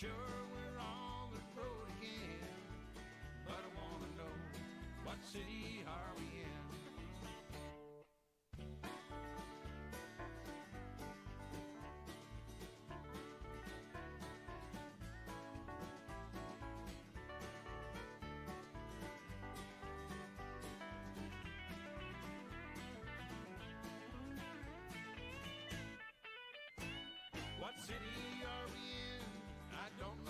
sure we're on the road again, but I wanna know, what city are we in? What city are we in? I don't know.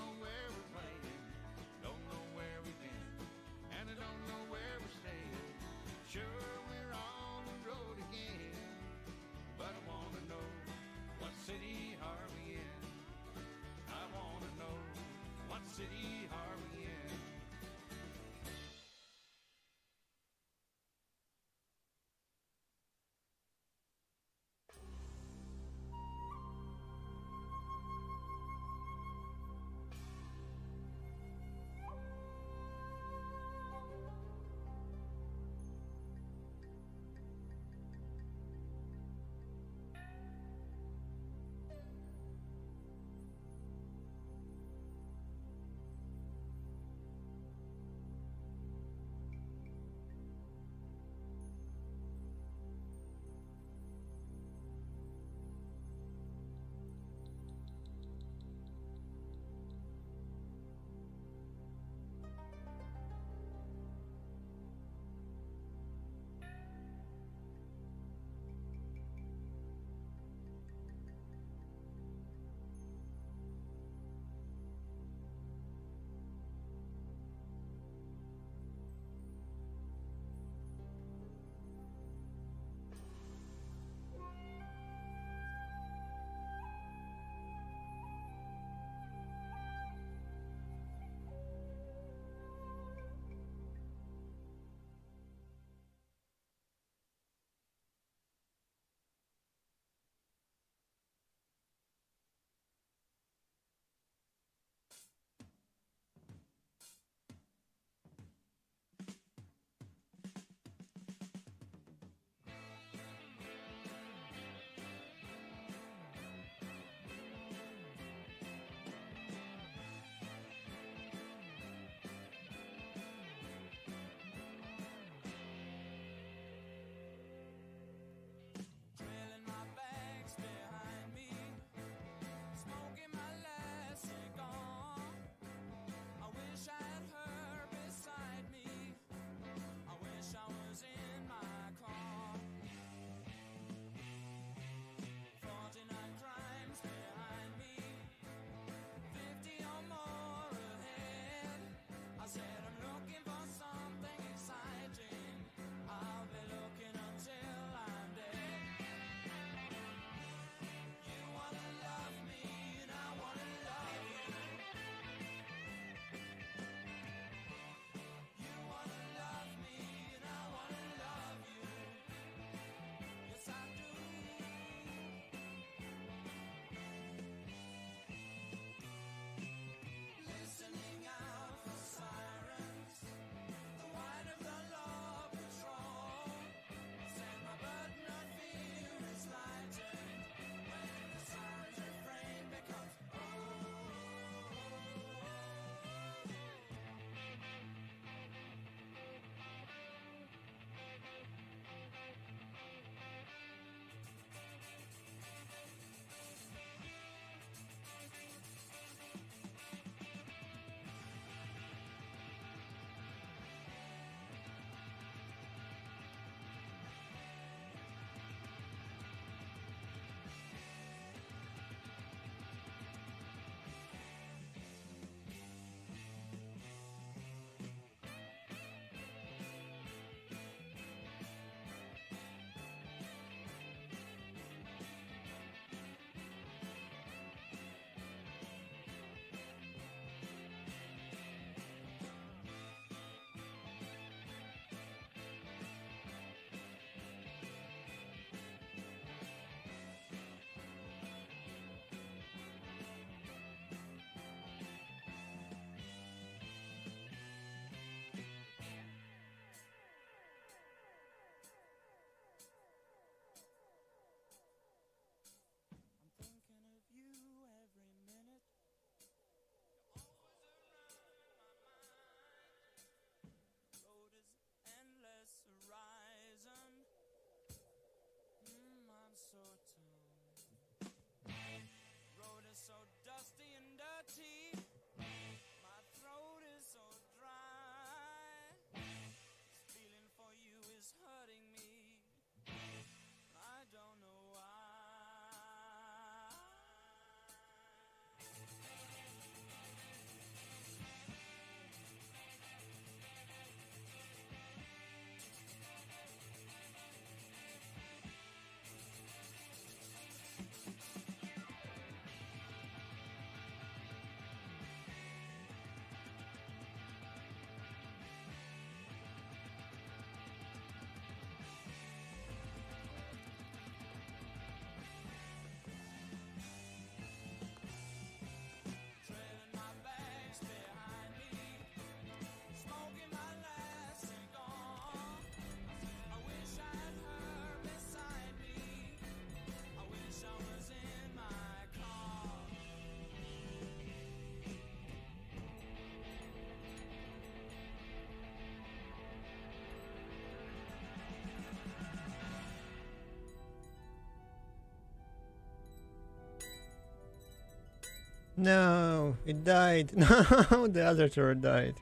No, it died. No, the other turret died.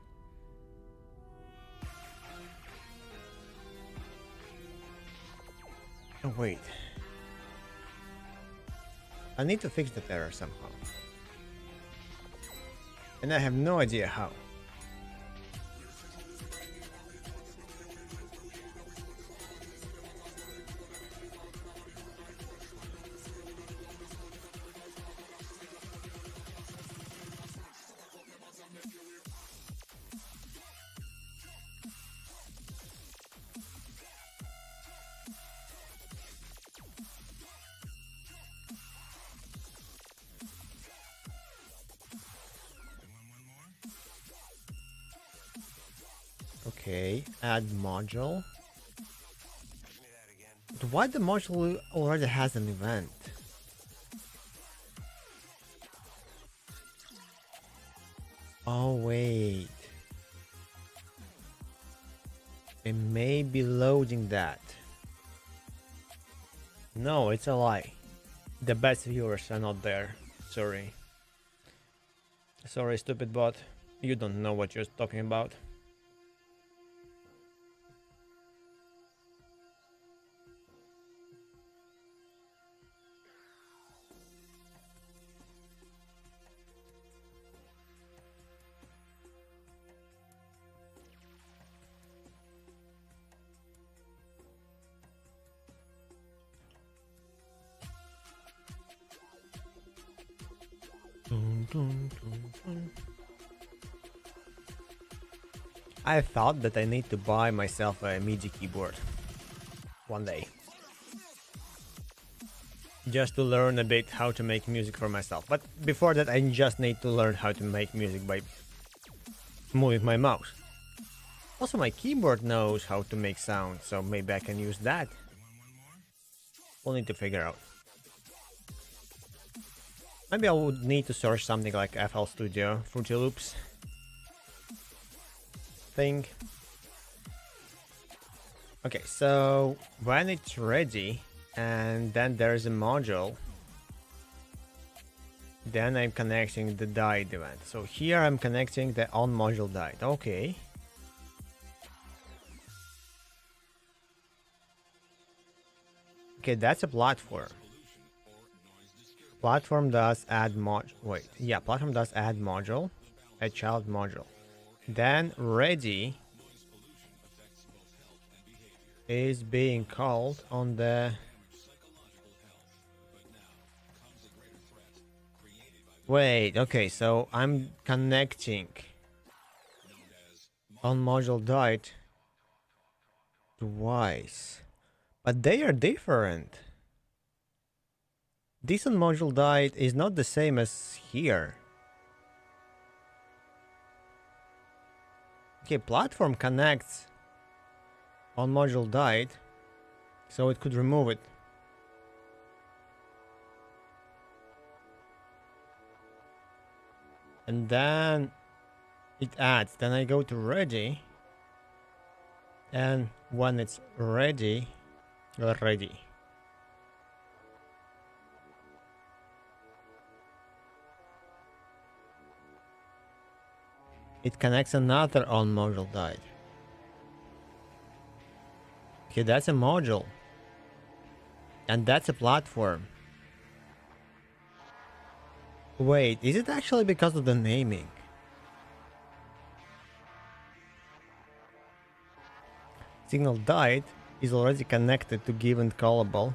Oh, wait. I need to fix that error somehow. And I have no idea how. Okay, add module. But why the module already has an event? Oh wait. It may be loading that. No, it's a lie. The best viewers are not there. Sorry. Sorry, stupid bot. You don't know what you're talking about. Dun, dun, dun, dun. I thought that I need to buy myself a MIDI keyboard one day. Just to learn a bit how to make music for myself. But before that I just need to learn how to make music by moving my mouse. Also my keyboard knows how to make sound, so maybe I can use that. We'll need to figure out. Maybe I would need to search something like FL Studio, Fruity Loops thing. Okay, so when it's ready, and then there's a module, then I'm connecting the died event. So here I'm connecting the on module died. Okay. Okay, that's a platform. Platform does add platform does add module, a child module. Then ready is being called on the okay, so I'm connecting on module died twice, but they are different. This on module died is not the same as here. Okay, platform connects on module died, so it could remove it. And then it adds. Then I go to ready, and when it's ready, it connects another on module died. Okay, that's a module. And that's a platform. Wait, is it actually because of the naming? Signal died is already connected to given callable.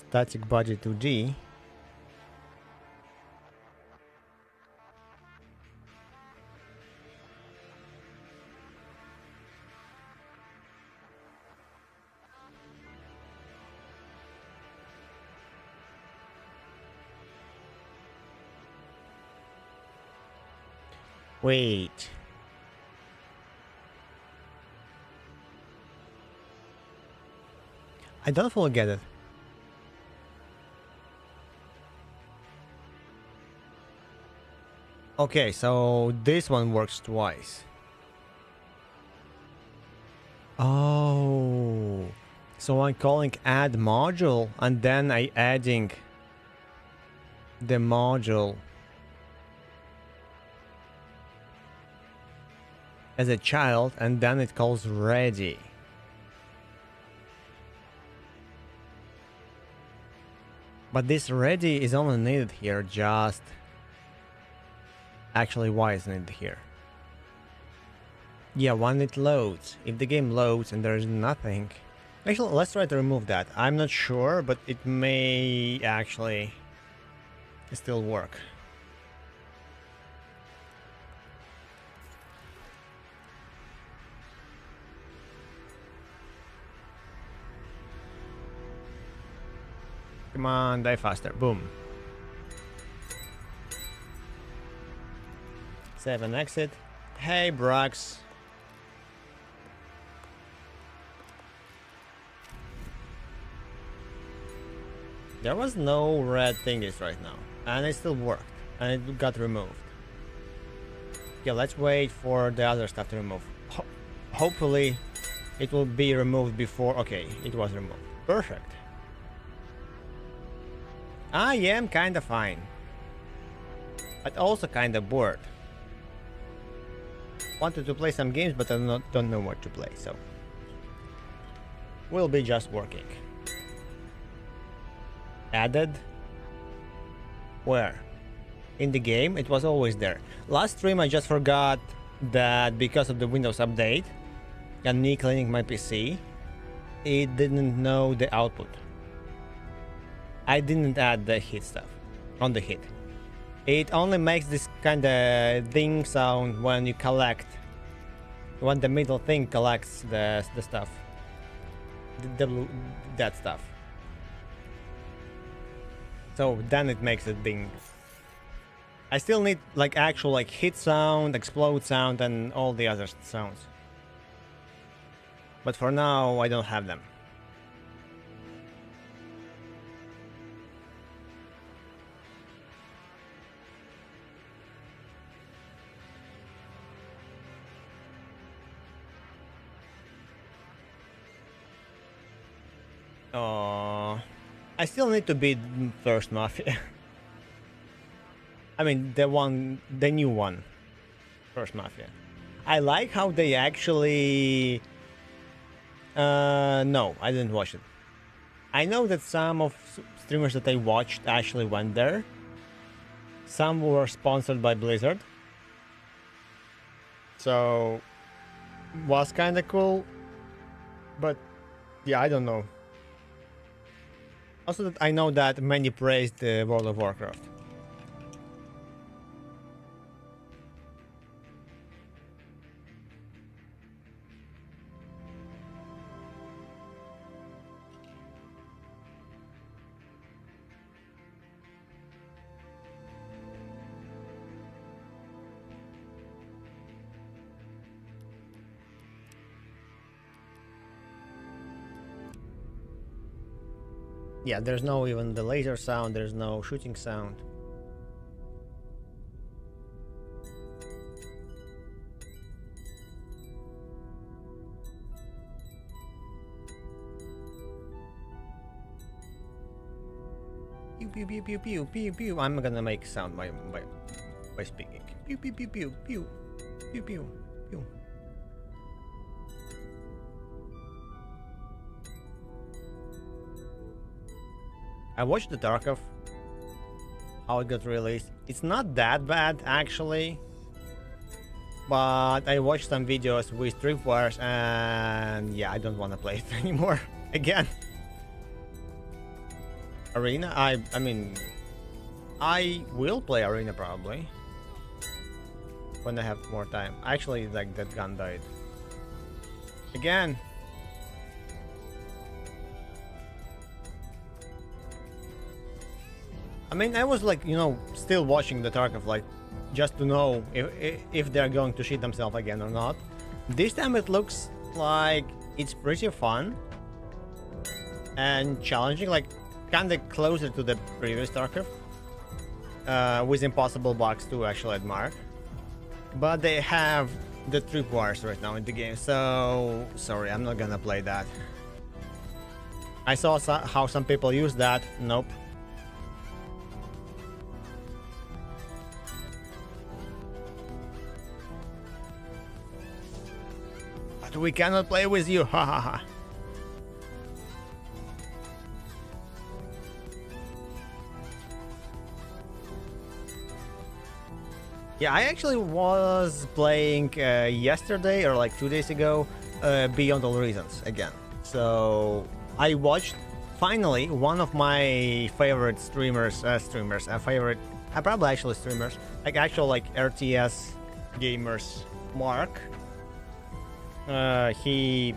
Static budget to G. Wait. I don't fully get it. Okay, so this one works twice. Oh. So I'm calling add module and then I adding the module as a child, and then it calls ready. But this ready is only needed here, just... Actually, why isn't it here? Yeah, when it loads. If the game loads and there's nothing... Actually, let's try to remove that. I'm not sure, but it may actually still work. Come on, die faster. Boom. Save and exit. Hey, Brox. There was no red thingies right now, and it still worked, and it got removed. Okay, let's wait for the other stuff to remove. Hopefully, it will be removed before... Okay, it was removed. Perfect. I am kinda fine, but also kinda bored. Wanted to play some games, but I don't know what to play, so we'll be just working. Added? Where? In the game? It was always there. Last stream I just forgot that because of the Windows update and me cleaning my PC, it didn't know the output. I didn't add the hit stuff on the hit. It only makes this kind of ding sound when you collect, when the middle thing collects the stuff, that stuff. So then it makes a ding. I still need like actual like hit sound, explode sound, and all the other sounds. But for now, I don't have them. Oh, I still need to beat first Mafia. I mean, the new one, first Mafia. I like how they actually... no, I didn't watch it. I know that some of streamers that I watched actually went there. Some were sponsored by Blizzard. So, was kinda cool. But, yeah, I don't know. Also, that I know that many praised World of Warcraft. Yeah, there's no even the laser sound, there's no shooting sound. Pew pew pew pew pew pew pew. I'm gonna make sound by speaking. Pew pew pew pew pew pew pew pew. I watched the Tarkov, how it got released. It's not that bad actually, but I watched some videos with tripwires and yeah, I don't want to play it anymore again. Arena, I mean, I will play Arena probably when I have more time. Actually, like that gun died again. I mean, I was like, you know, still watching the Tarkov, like, just to know if they're going to shit themselves again or not. This time it looks like it's pretty fun and challenging, like, kinda closer to the previous Tarkov, with impossible bugs to actually admire. But they have the tripwires right now in the game, so sorry, I'm not gonna play that. I saw how some people use that. Nope. But we cannot play with you, ha ha ha. Yeah, I actually was playing yesterday or like 2 days ago Beyond All Reasons again. So I watched finally one of my favorite streamers, probably actually streamers, like actual like RTS gamers, Mark. He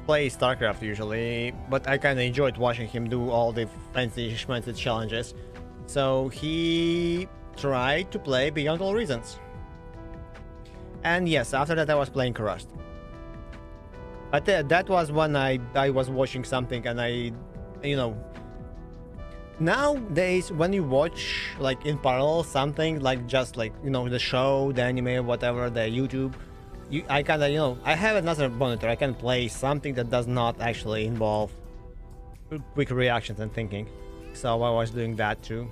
plays StarCraft usually, but I kind of enjoyed watching him do all the fancy schmancy challenges. So he tried to play Beyond All Reasons. And yes, after that I was playing Rust. But that was when I was watching something and nowadays when you watch like in parallel something like just like, the show, the anime, whatever, the YouTube, I kind of, I have another monitor. I can play something that does not actually involve quick reactions and thinking. So I was doing that too.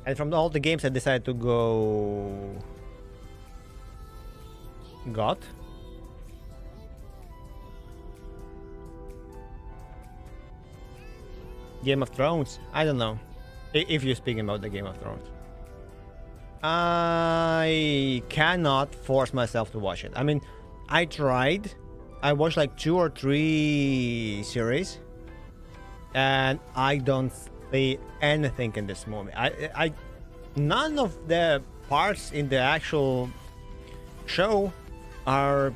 And from all the games, I decided to go GOT. Game of Thrones? I don't know. If you're speaking about the Game of Thrones. I cannot force myself to watch it. I mean, I tried. I watched like 2 or 3 series. And I don't see anything in this movie. None of the parts in the actual show are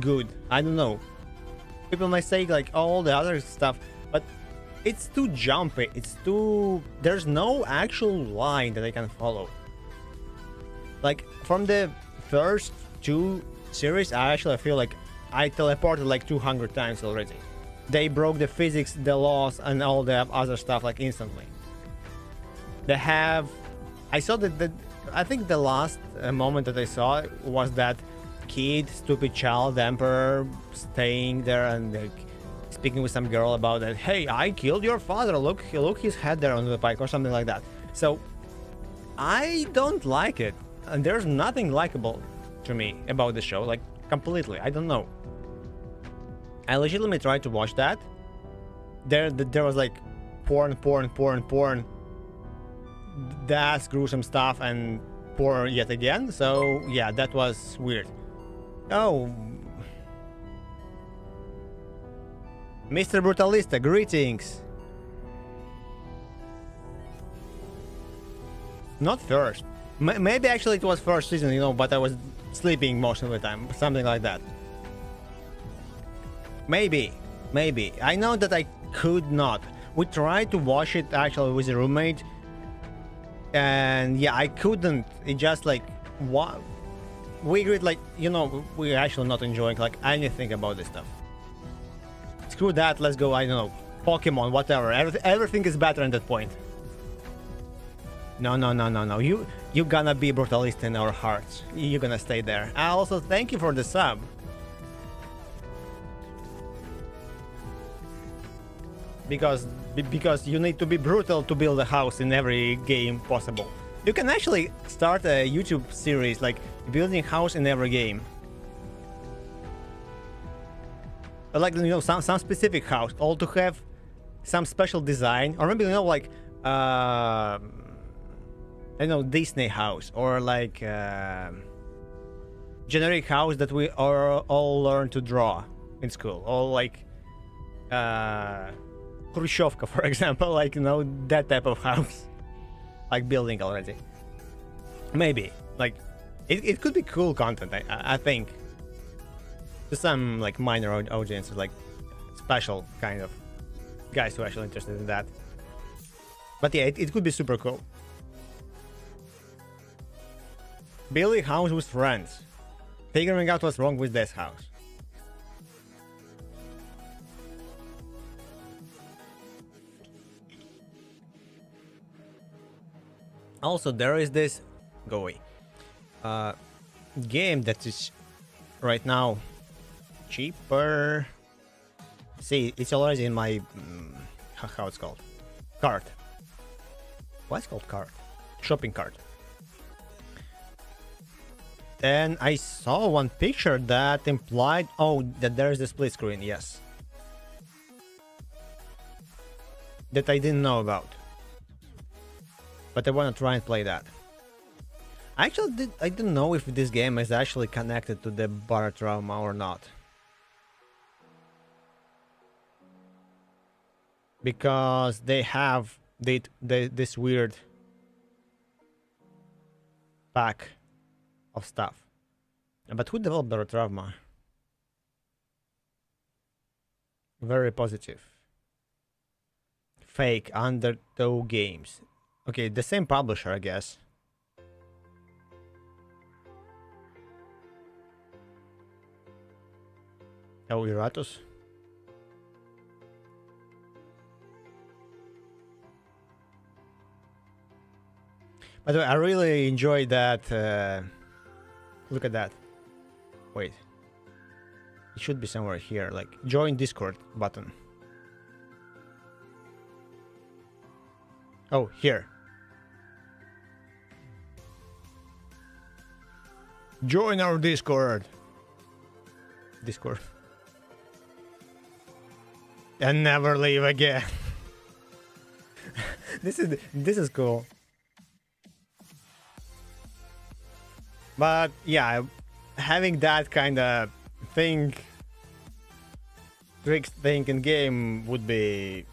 good. I don't know. People might say like all the other stuff, but it's too jumpy. There's no actual line that I can follow. Like from the first 2 series, I actually feel like I teleported like 200 times already. They broke the physics, the laws, and all the other stuff like instantly. I saw that. I think the last moment that I saw was that stupid child, the emperor, staying there and like speaking with some girl about that. Hey, I killed your father. Look his head there on the pike or something like that. So I don't like it, and there's nothing likable to me about the show. Like completely, I don't know. I legitimately tried to watch that. There was like porn, that's gruesome stuff, and porn yet again. So yeah, that was weird. Oh, Mr. Brutalista, greetings. Not first. Maybe actually it was first season, but I was sleeping most of the time, something like that. Maybe. I know that I could not. We tried to watch it actually with a roommate, and yeah, I couldn't. It just like what we agreed, like we're actually not enjoying like anything about this stuff. Screw that. Let's go. I don't know, Pokemon, whatever. Everything is better at that point. No. You gonna be brutalist in our hearts. You're gonna stay there. I also thank you for the sub. Because you need to be brutal to build a house in every game possible. You can actually start a YouTube series like building house in every game. But like some specific house, all to have some special design, or maybe like Disney house, or like generic house that we all learn to draw in school, or like Khrushchevka, for example, like that type of house, like building already. Maybe like it could be cool content. I think to some like minor audiences, like special kind of guys who are actually interested in that. But yeah, it could be super cool. Building house with friends, figuring out what's wrong with this house. Also, there is this game that is right now cheaper. See, it's already in my how it's called, cart. What's called cart? Shopping cart. And I saw one picture that implied, oh, that there's the split screen, yes. That I didn't know about. But I want to try and play that. I didn't know if this game is actually connected to the bar trauma or not. Because they have this weird pack of stuff. But who developed bar trauma? Very positive. Fake Undertow Games. Okay, the same publisher, I guess. Oh, Iratus. By the way, I really enjoyed that. Look at that. Wait. It should be somewhere here, like join Discord button. Oh, here. Join our Discord. And never leave again. This is cool. But yeah, having that kind of tricks thing in game would be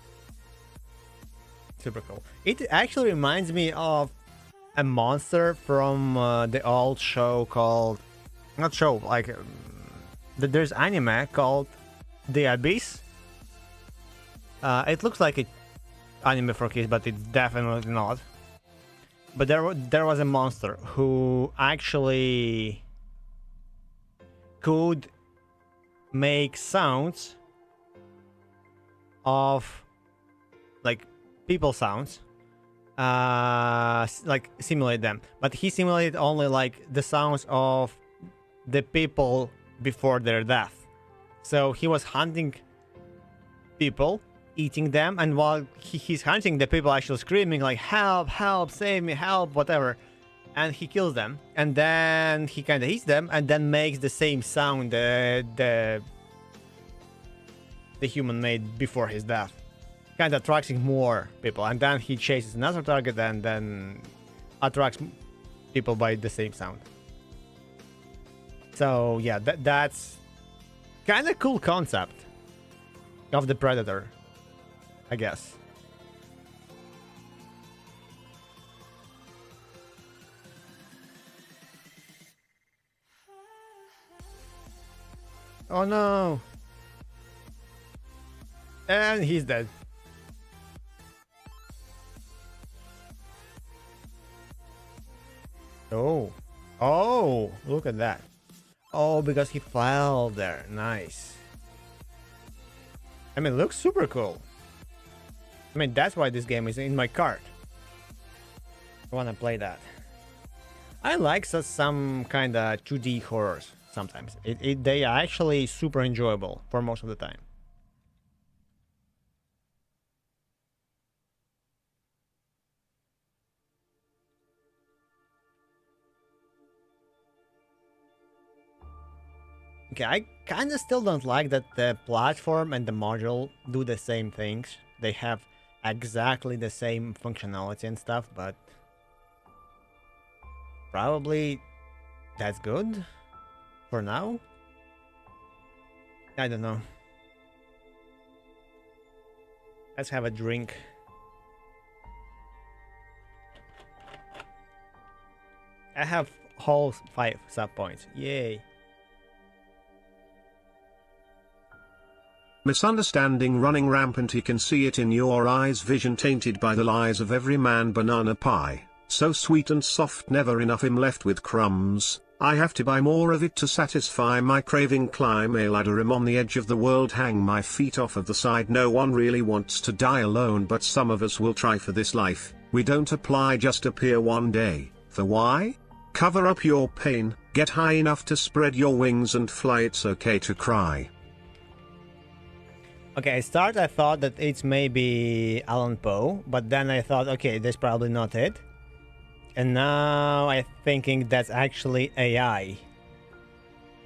super cool. It actually reminds me of a monster from the old show called, not show, like there's anime called The Abyss. It looks like an anime for kids, but it's definitely not. But there was a monster who actually could make sounds of like people sounds, like simulate them. But he simulated only like the sounds of the people before their death. So he was hunting people, eating them, and while he's hunting, the people actually screaming like help, help, save me, help, whatever, and he kills them, and then he kind of eats them and then makes the same sound the human made before his death, kind of attracting more people, and then he chases another target and then attracts people by the same sound. So yeah, that's kind of cool concept of the Predator, I guess. Oh no! And he's dead. Oh. Oh, look at that. Oh, because he fell there. Nice. I mean, it looks super cool. I mean, that's why this game is in my cart. I want to play that. I like some kind of 2D horrors sometimes. They are actually super enjoyable for most of the time. Okay, I kind of still don't like that the platform and the module do the same things. They have exactly the same functionality and stuff, but probably that's good for now. I don't know. Let's have a drink. I have whole 5 sub points. Yay. Misunderstanding running rampant, you can see it in your eyes, vision tainted by the lies of every man. Banana pie, so sweet and soft, never enough, I'm left with crumbs, I have to buy more of it to satisfy my craving. Climb a ladder, I'm on the edge of the world, hang my feet off of the side. No one really wants to die alone, but some of us will try for this life. We don't apply, just appear one day. The why? Cover up your pain, get high enough to spread your wings and fly. It's okay to cry. Okay, I thought that it's maybe Alan Poe, but then I thought, okay, that's probably not it. And now I'm thinking that's actually AI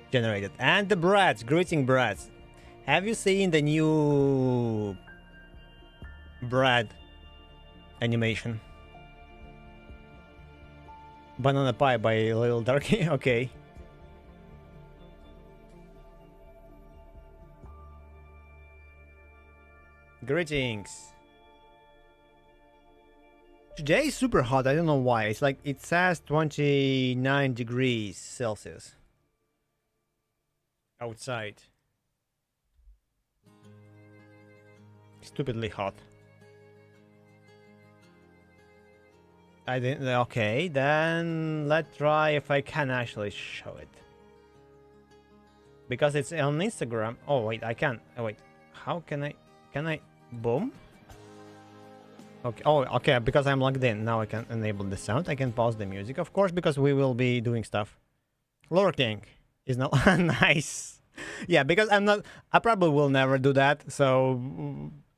generated. And the brats, greeting brats. Have you seen the new Brad animation? Banana Pie by Little Darky. Okay. Greetings. Today is super hot. I don't know why. It's like it says 29 degrees Celsius outside. Stupidly hot. I didn't. Okay, then let's try if I can actually show it. Because it's on Instagram. Oh wait, I can. Oh wait, how can I? Can I? Boom. Okay. Oh, okay. Because I'm logged in now, I can enable the sound. I can pause the music, of course, because we will be doing stuff. Lurking is not nice. Yeah, because I'm not. I probably will never do that. So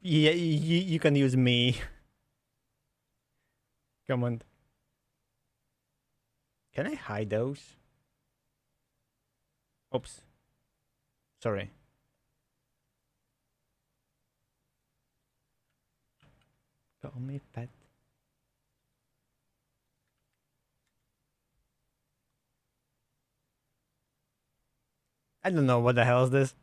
yeah, you can use me. Come on. Can I hide those? Oops. Sorry. Call me pet. I don't know what the hell is this.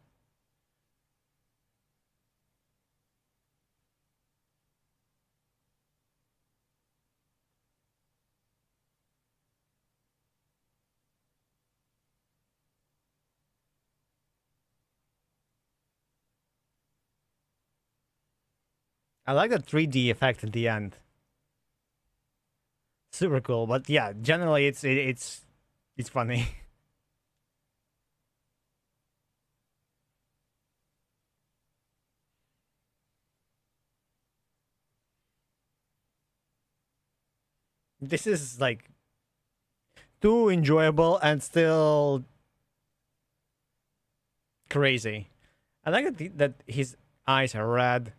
I like the 3D effect at the end. Super cool, but yeah, generally it's funny. This is like too enjoyable and still crazy. I like that his eyes are red.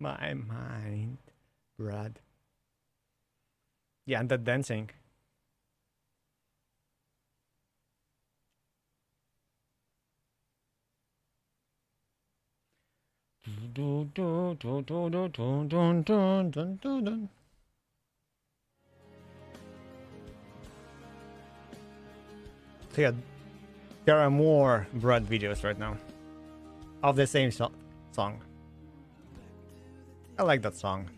My mind, Brad. Yeah, and the dancing. So yeah, there are more Brad videos right now of the same song. I like that song.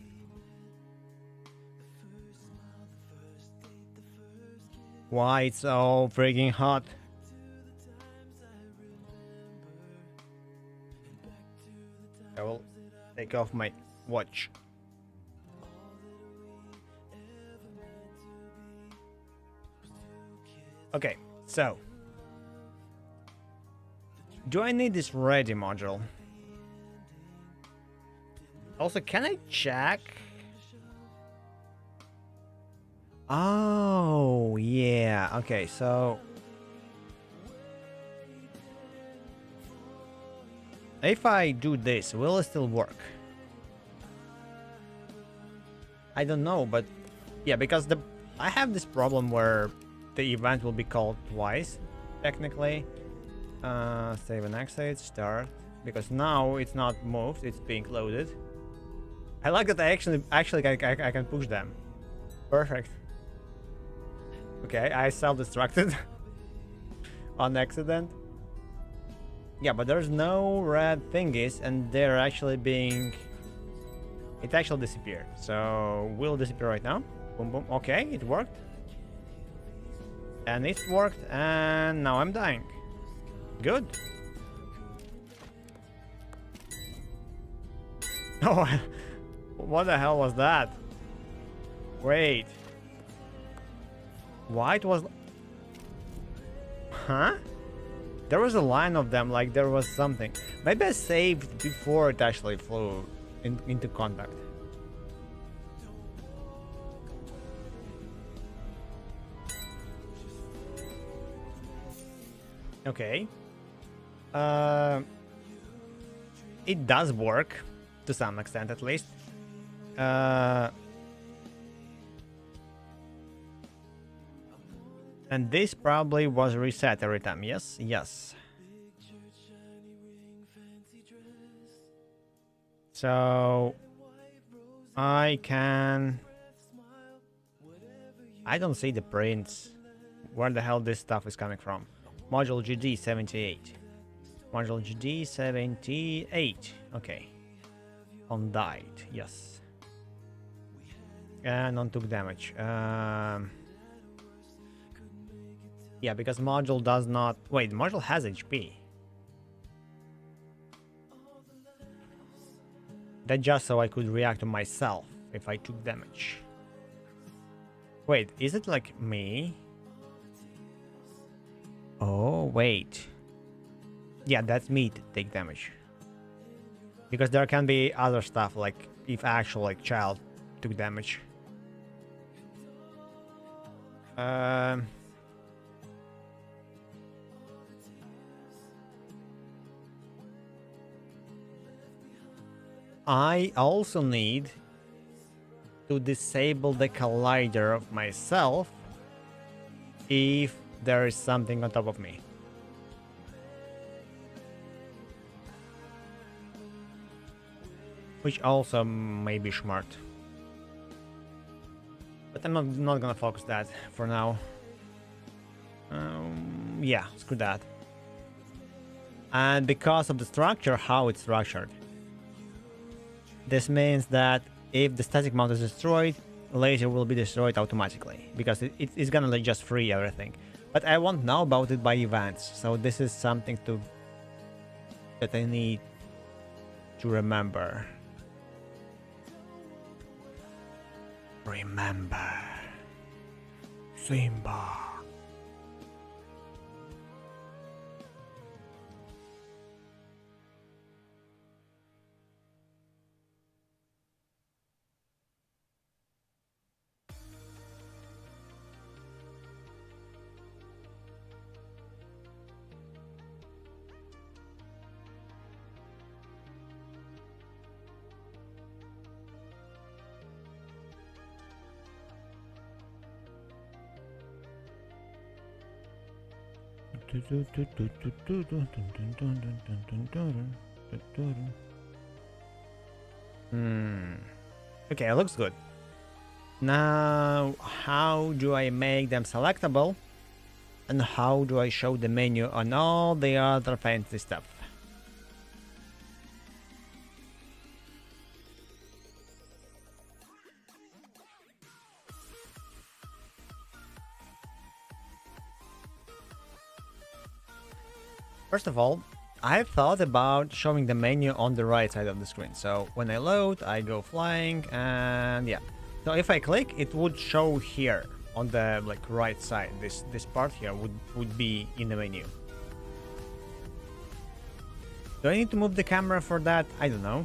Why it's so freaking hot? I will take off my watch. Okay, so do I need this ready module? Also, can I check? Oh, yeah. Okay, so if I do this, will it still work? I don't know, but yeah, because I have this problem where the event will be called twice, technically. Save and exit, start, because now it's not moved, it's being loaded. I like that I I can push them. Perfect. Okay, I self-destructed on accident. Yeah, but there's no red thingies, and they're actually being... It actually disappeared. So will disappear right now. Boom, boom. Okay, it worked. And it worked, and now I'm dying. Good. Oh, what the hell was that? Wait. Why it was... Huh? There was a line of them, like there was something. Maybe I saved before it actually flew into contact. Okay. It does work, to some extent at least. And this probably was reset every time. Yes, yes. So I don't see the prints. Where the hell this stuff is coming from? Module GD78. Module GD78. Okay. On died. Yes. And on took damage. Yeah, because module does not... Wait, module has HP. That just so I could react to myself if I took damage. Wait, is it like me? Oh, wait. Yeah, that's me to take damage. Because there can be other stuff, like if actual like child took damage. I also need to disable the collider of myself if there is something on top of me. Which also may be smart. But I'm not gonna focus that for now. Yeah, screw that. And because of the structure, how it's structured. This means that if the static mount is destroyed, laser will be destroyed automatically. Because it's gonna like just free everything. But I won't know about it by events. So this is something that I need to remember. Remember. Simba. Okay, it looks good. Now, how do I make them selectable? And how do I show the menu on all the other fancy stuff? First of all, I thought about showing the menu on the right side of the screen. So when I load, I go flying, and yeah. So if I click, it would show here on the like right side. This part here would be in the menu. Do I need to move the camera for that? I don't know.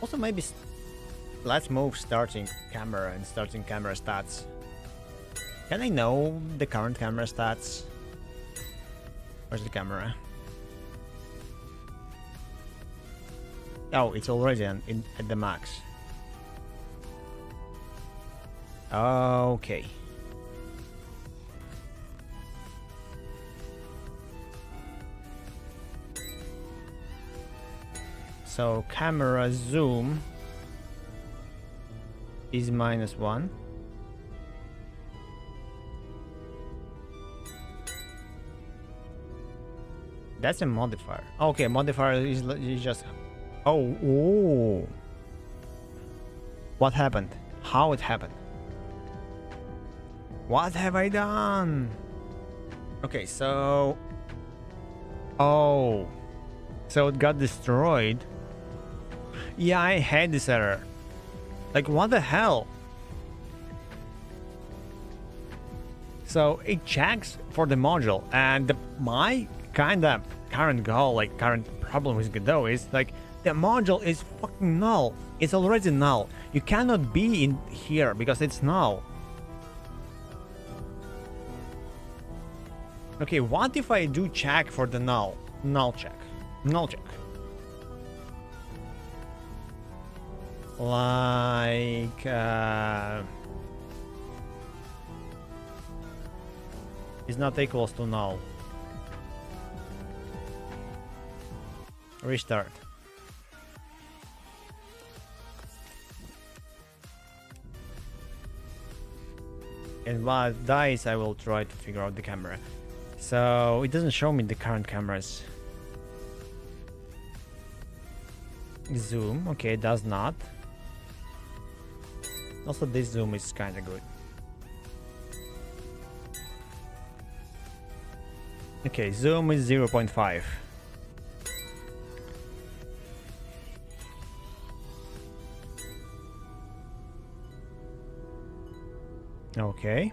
Also, maybe let's move starting camera and starting camera stats. Can I know the current camera stats? Where's the camera? Oh, it's already at the max. Okay. So camera zoom is -1. That's a modifier. Okay, modifier is just... Oh, ooh. What happened? How it happened? What have I done? Okay, so... Oh. So it got destroyed. Yeah, I had this error. Like, what the hell? So it checks for the module, and my kind of current goal, like current problem with Godot is like the module is fucking null. It's already null. You cannot be in here because it's null. Okay, what if I do check for the null? Null check. Null check. Like is not equals to null. Restart. And while it dies, I will try to figure out the camera. So it doesn't show me the current cameras. Zoom, okay, it does not. Also, this zoom is kind of good. Okay, zoom is 0.5. Okay.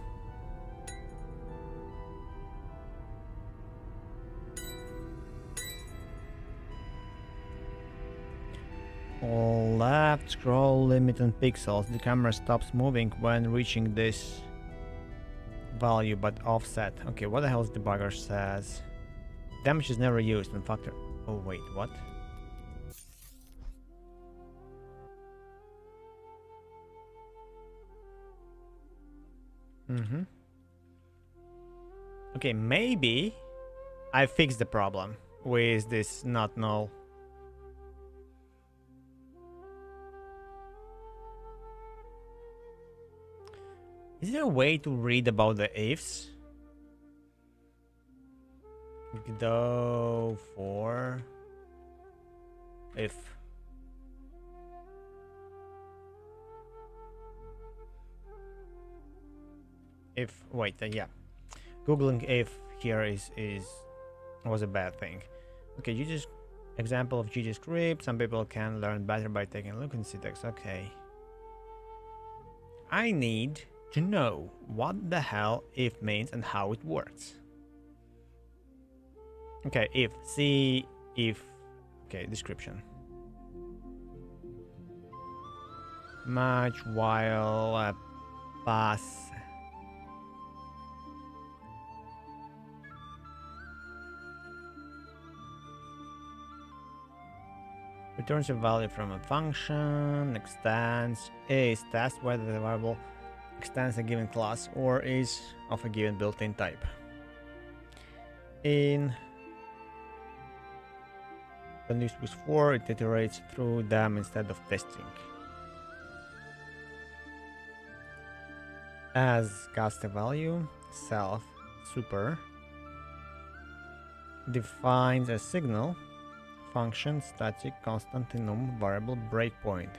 Left scroll limit on pixels. The camera stops moving when reaching this value, but offset. Okay, what the hell is debugger says? Damage is never used when factor. Oh wait, what? Okay, maybe I fixed the problem with this not null. Is there a way to read about the ifs? Godot for if. If wait, yeah. Googling if here was a bad thing. Okay, you just example of GG script. Some people can learn better by taking a look in syntax. Okay. I need to know what the hell if means and how it works. Okay, if see if okay, description. Match while pass. Returns a value from a function, extends, is test whether the variable extends a given class or is of a given built-in type. In when used with for, it iterates through them instead of testing. As cast a value, self, super, defines a signal, function, static, constant, enum, variable, breakpoint.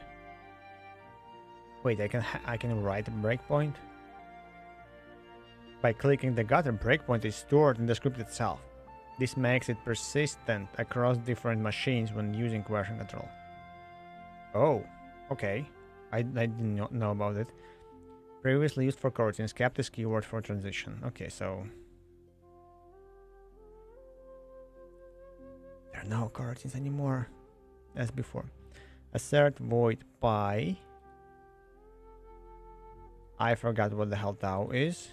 Wait, I can write a breakpoint? By clicking the gutter, breakpoint is stored in the script itself. This makes it persistent across different machines when using version control. Oh, okay. I didn't know about it. Previously used for coroutines, kept this keyword for transition. Okay, so there are no coroutines anymore as before. Assert void by. I forgot what the hell tau is.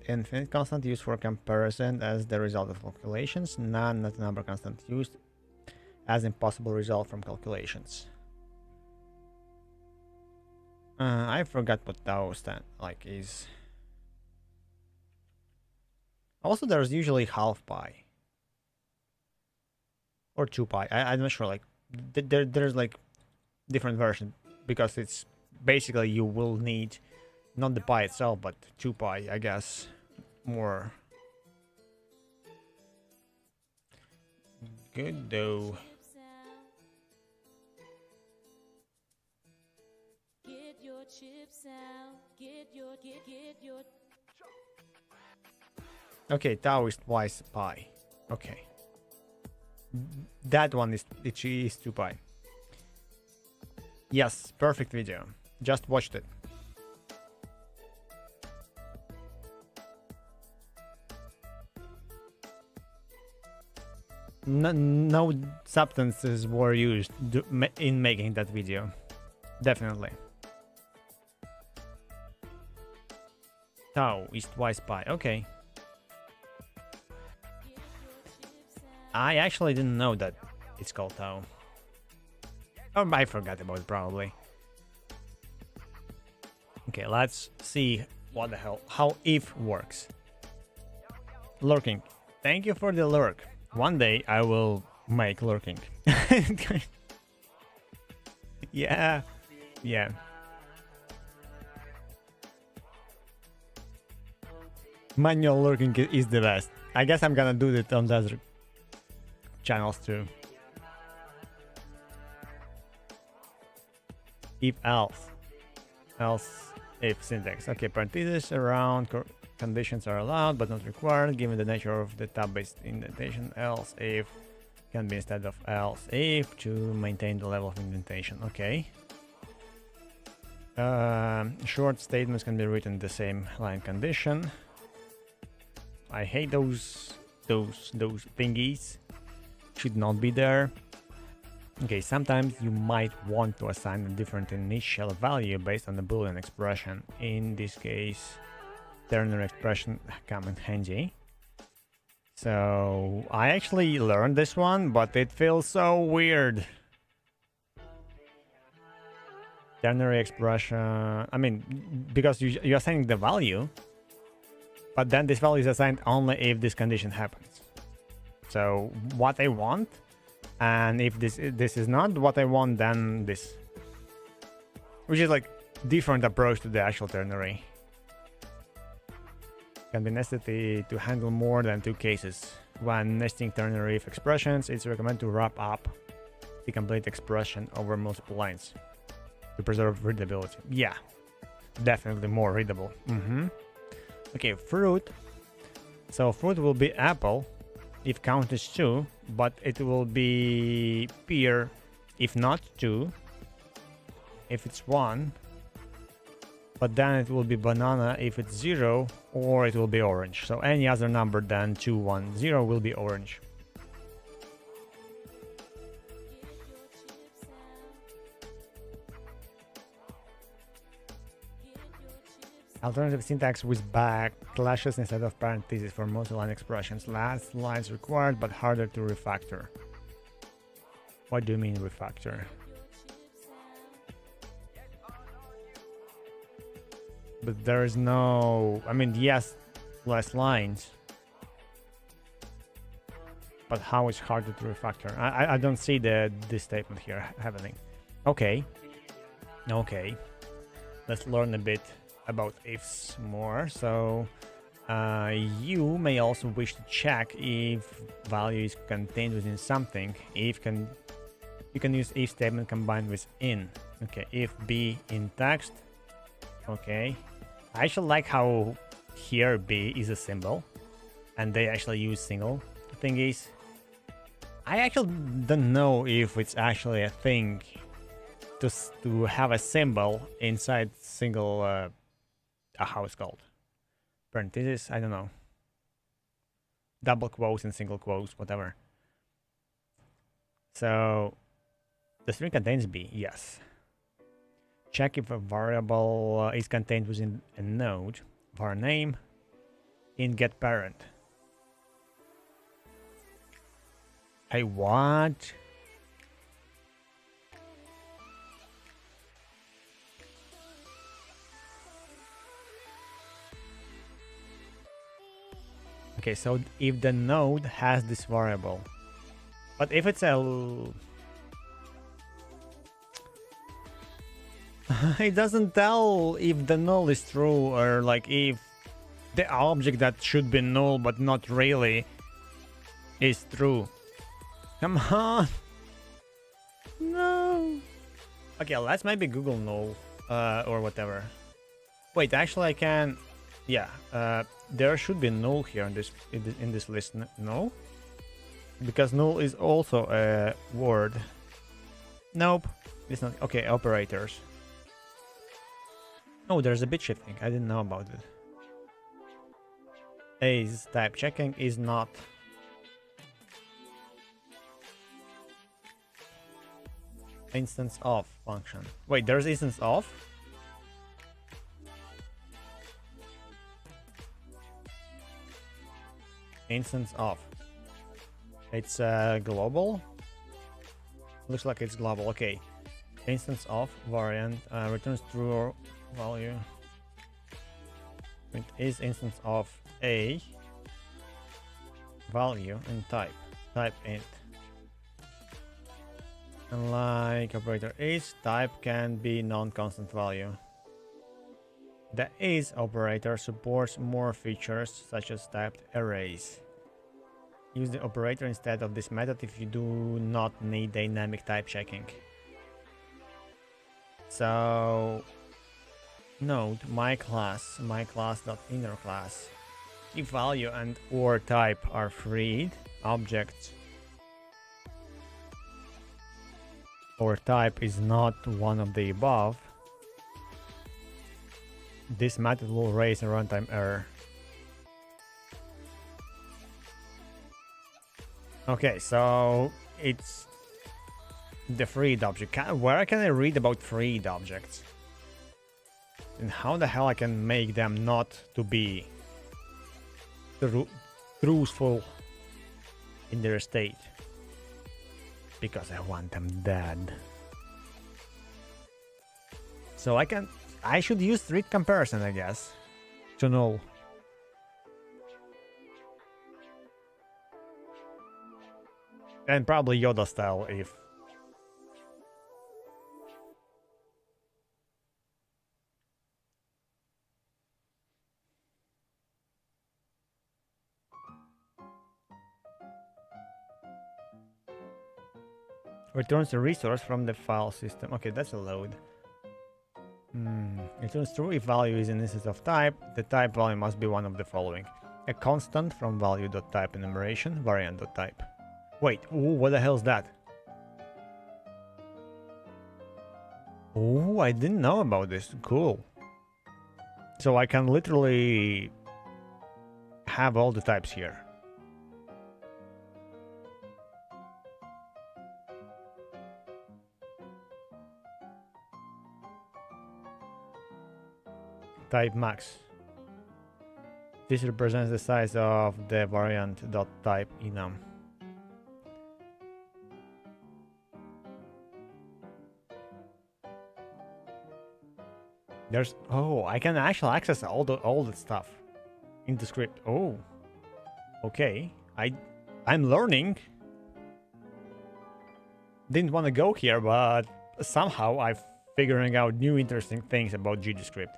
Infinite constant used for comparison as the result of calculations. None, not a number constant used as impossible result from calculations. I forgot what tau stand like is. Also, there's usually half pi or 2 pi. I'm not sure. Like there's like different version because it's basically you will need not the pi itself but 2 pi, I guess, more. Good though. Okay, tau is twice pi. Okay, that one is 2 pi. Yes, perfect video. Just watched it. No substances were used in making that video. Definitely. Tau is twice pi. Okay. I actually didn't know that it's called tau. Oh, I forgot about it probably. Okay, let's see what the hell, how if works. Lurking. Thank you for the lurk. One day I will make lurking. Yeah. Yeah. Manual lurking is the best. I guess I'm gonna do it on the other channels too. If else. Else if syntax. Okay, parentheses around conditions are allowed but not required given the nature of the tab-based indentation. Else if can be instead of else if to maintain the level of indentation. Okay. Short statements can be written the same line condition. I hate those thingies. Should not be there. Okay, sometimes you might want to assign a different initial value based on the Boolean expression. In this case, ternary expression come in handy. So I actually learned this one, but it feels so weird. Ternary expression, I mean, because you're assigning the value, but then this value is assigned only if this condition happens. So what I want, and if this is not what I want, then this, which is like different approach to the actual ternary. Can be necessary to handle more than 2 cases. When nesting ternary if expressions, it's recommended to wrap up the complete expression over multiple lines to preserve readability. Yeah, definitely more readable. Okay, fruit. So fruit will be apple if count is 2, but it will be pear if not 2, if it's 1, but then it will be banana if it's 0, or it will be orange. So any other number than 2, 1, 0 will be orange. Alternative syntax with backlashes instead of parentheses for multi-line expressions. Last lines required, but harder to refactor. What do you mean refactor? But there is no... I mean, yes, less lines. But how is harder to refactor? I don't see this statement here happening. Okay. Okay. Let's learn a bit about ifs more. So you may also wish to check if value is contained within something. You can use if statement combined with in. Okay, if b in text. Okay, I actually like how here b is a symbol and they actually use single thingies. I actually don't know if it's actually a thing to have a symbol inside single a household. Parentheses, I don't know. Double quotes and single quotes, whatever. So the string contains b, yes. Check if a variable is contained within a node. Var name in get parent. Hey, what? Okay, so if the node has this variable, but if it's a... it doesn't tell if the null is true, or like if the object that should be null but not really is true. Come on. No. Okay, let's maybe Google null or whatever. Wait, actually I can... Yeah, there should be null here in this list. No, because null is also a word. Nope, it's not. Okay, operators. Oh, there's a bit shifting. I didn't know about it. Is type checking is not. Instance of function. Wait, there's instance of. Instance of. It's global. Looks like it's global. Okay. Instance of variant returns true value. It is instance of a. value and type. Type int. Unlike operator is, type can be non-constant value. The is operator supports more features such as typed arrays. Use the operator instead of this method if you do not need dynamic type checking. So node my class dot inner class. If value and or type are freed, objects or type is not one of the above, this method will raise a runtime error. Okay, so it's the freed object. Where can I read about freed objects? And how the hell I can make them not to be truthful in their state? Because I want them dead. So I should use thread comparison, I guess, to null. And probably Yoda style if. Returns the resource from the file system. Okay, that's a load. Returns true if value is an instance of type. The type value must be one of the following: a constant from value.type enumeration, variant.type. Wait, ooh, what the hell is that? Oh, I didn't know about this. Cool. So I can literally have all the types here. Type max. This represents the size of the variant.type enum. There's I can actually access all the stuff in the script. Oh, okay. I'm learning. Didn't want to go here, but somehow I'm figuring out new interesting things about GDScript.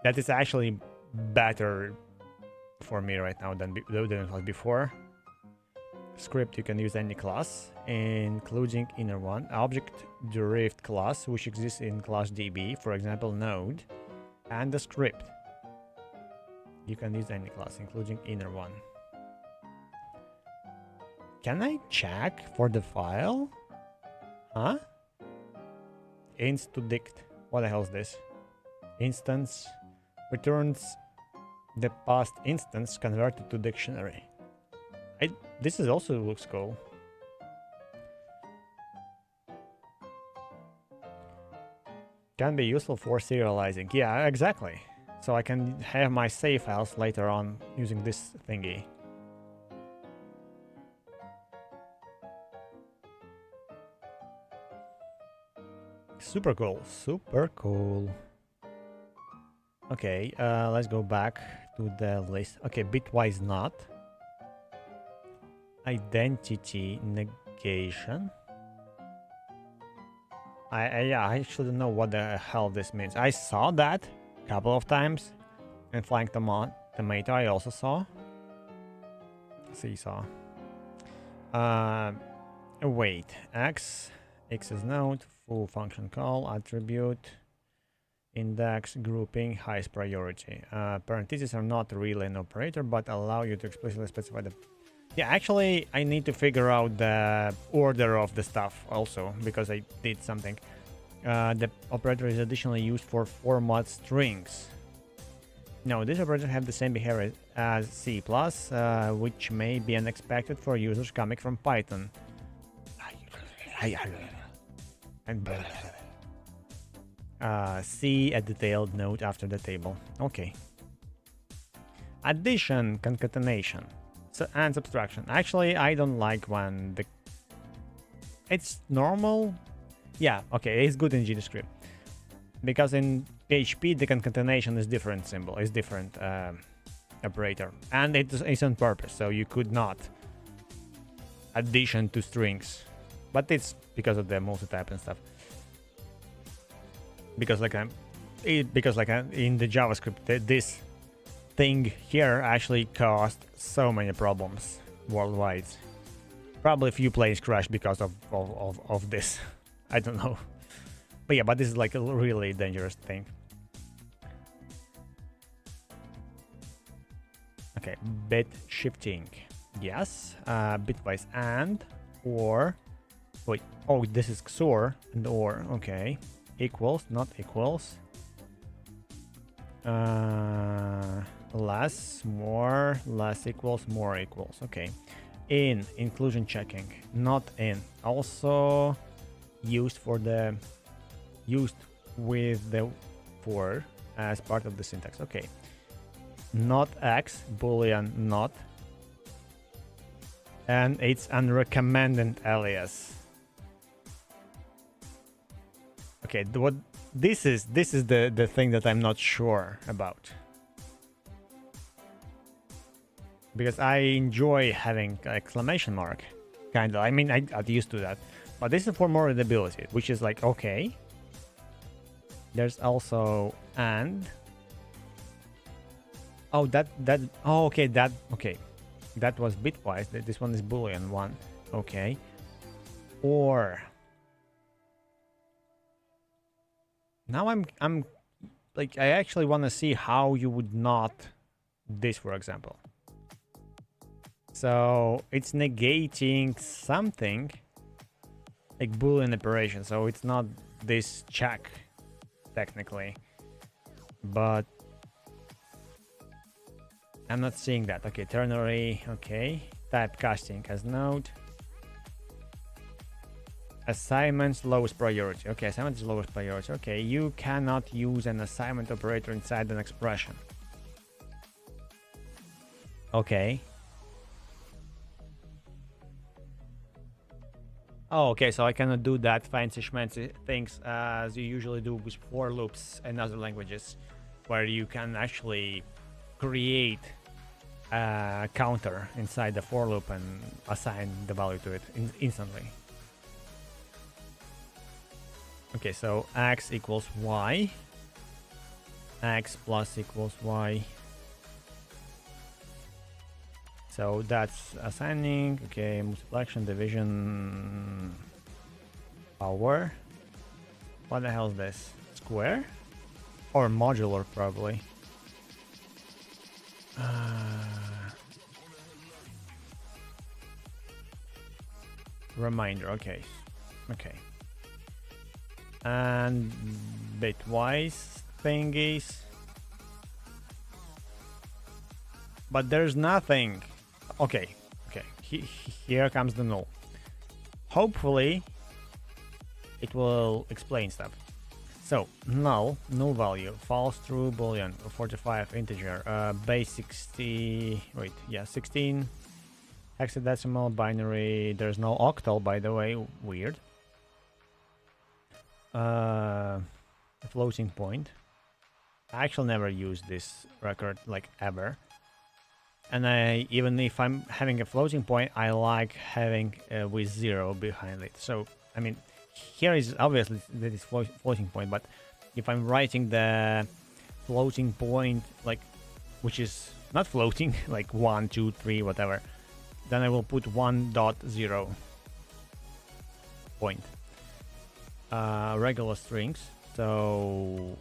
That is actually better for me right now than it was before. Script, you can use any class, including inner one. Object derived class, which exists in class DB, for example, node, and the script. You can use any class, including inner one. Can I check for the file? Huh? Inst to dict. What the hell is this? Instance returns the past instance converted to dictionary. This is also looks cool. Can be useful for serializing. Yeah, exactly. So I can have my save files later on using this thingy. Super cool. Super cool. Okay, let's go back to the list. Okay, bitwise not. Identity negation. I actually don't know what the hell this means. I saw that a couple of times. And Flying Tomato I also saw. Seesaw. Wait. X is node. Full function call. Attribute. Index. Grouping. Highest priority. Parentheses are not really an operator, but allow you to explicitly specify the... Yeah, actually, I need to figure out the order of the stuff also, because I did something. The operator is additionally used for format strings. Now, these operators have the same behavior as C++, which may be unexpected for users coming from Python. And see a detailed note after the table. Okay. Addition, concatenation. And subtraction. Actually, I don't like when the... It's normal. Yeah, okay, it's good in GDScript. Because in PHP, the concatenation is different symbol. It's different operator, and it's on purpose, so you could not addition to strings, but it's because of the multi-type and stuff. Because like in the JavaScript, this thing here actually caused so many problems worldwide. Probably a few planes crashed because of this. I don't know, but yeah, but this is like a really dangerous thing. Okay, bit shifting, yes, bitwise and or wait. Oh, this is XOR and or. Okay, equals, not equals. Less, more, less equals, more equals. Okay, in inclusion checking, not in. Also used with the for as part of the syntax. Okay. Not X, boolean not, and it's unrecommended alias. Okay, what this is the thing that I'm not sure about, because I enjoy having exclamation mark, kind of. I mean, I got used to that, but this is for more readability, which is like okay. There's also and. Oh, okay, that was bitwise. This one is boolean one. Okay. Or now I'm like, I actually want to see how you would not this, for example. So it's negating something like boolean operation. So it's not this check technically, but I'm not seeing that. Okay, ternary. Okay, typecasting as node. Assignments lowest priority. Okay, assignment is lowest priority. Okay, you cannot use an assignment operator inside an expression. Okay. Oh, okay, so I cannot do that fancy schmancy things as you usually do with for loops and other languages, where you can actually create a counter inside the for loop and assign the value to it instantly. Okay, so x equals y, x plus equals y. So that's assigning. Okay, multiplication, division, power. What the hell is this? Square or modular, probably. Reminder. Okay, okay. And bitwise thingies, but there's nothing. Okay, okay. Here comes the null. Hopefully, it will explain stuff. So null value, false, true, boolean, 45 integer, base 60. Wait, yeah, 16. Hexadecimal, binary. There's no octal, by the way. Weird. Floating point. I actually never used this record, like, ever. And even if I'm having a floating point, I like having with 0 behind it. So I mean, here is obviously that is floating point, but if I'm writing the floating point, like, which is not floating, like 1, 2, 3, whatever, then I will put 1.0 point. Regular strings. So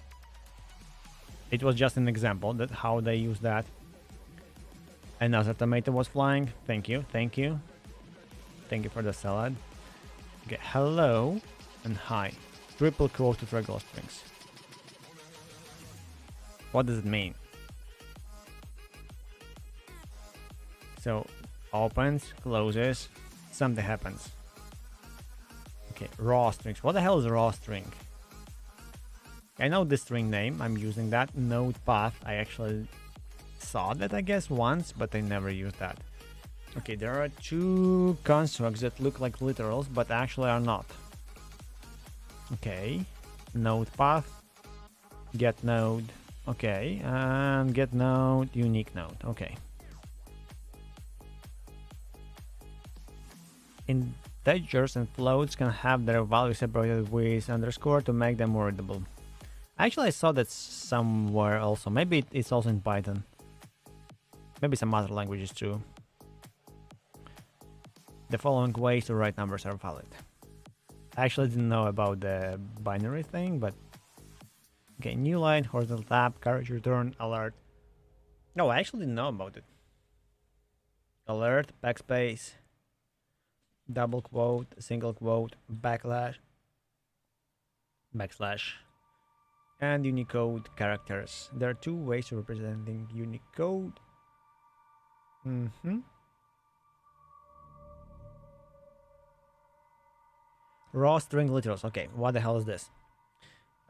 it was just an example that how they use that. Another tomato was flying. Thank you, thank you, thank you for the salad. Okay, hello and hi. Triple quoted regular strings. What does it mean? So opens, closes, something happens. Okay, raw strings. What the hell is a raw string? I know the string name. I'm using that. Node path. I actually saw that, I guess, once, but I never used that. Okay, there are two constructs that look like literals, but actually are not. Okay, node path, get node. Okay, and get node, unique node. Okay. Integers and floats can have their values separated with underscore to make them more readable. Actually, I saw that somewhere also. Maybe it's also in Python. Maybe some other languages too. The following ways to write numbers are valid. I actually didn't know about the binary thing, but okay, new line, horizontal tab, carriage return, alert. No, I actually didn't know about it. Alert, backspace, double quote, single quote, backslash, and Unicode characters. There are two ways of representing Unicode. Raw string literals. Okay, what the hell is this?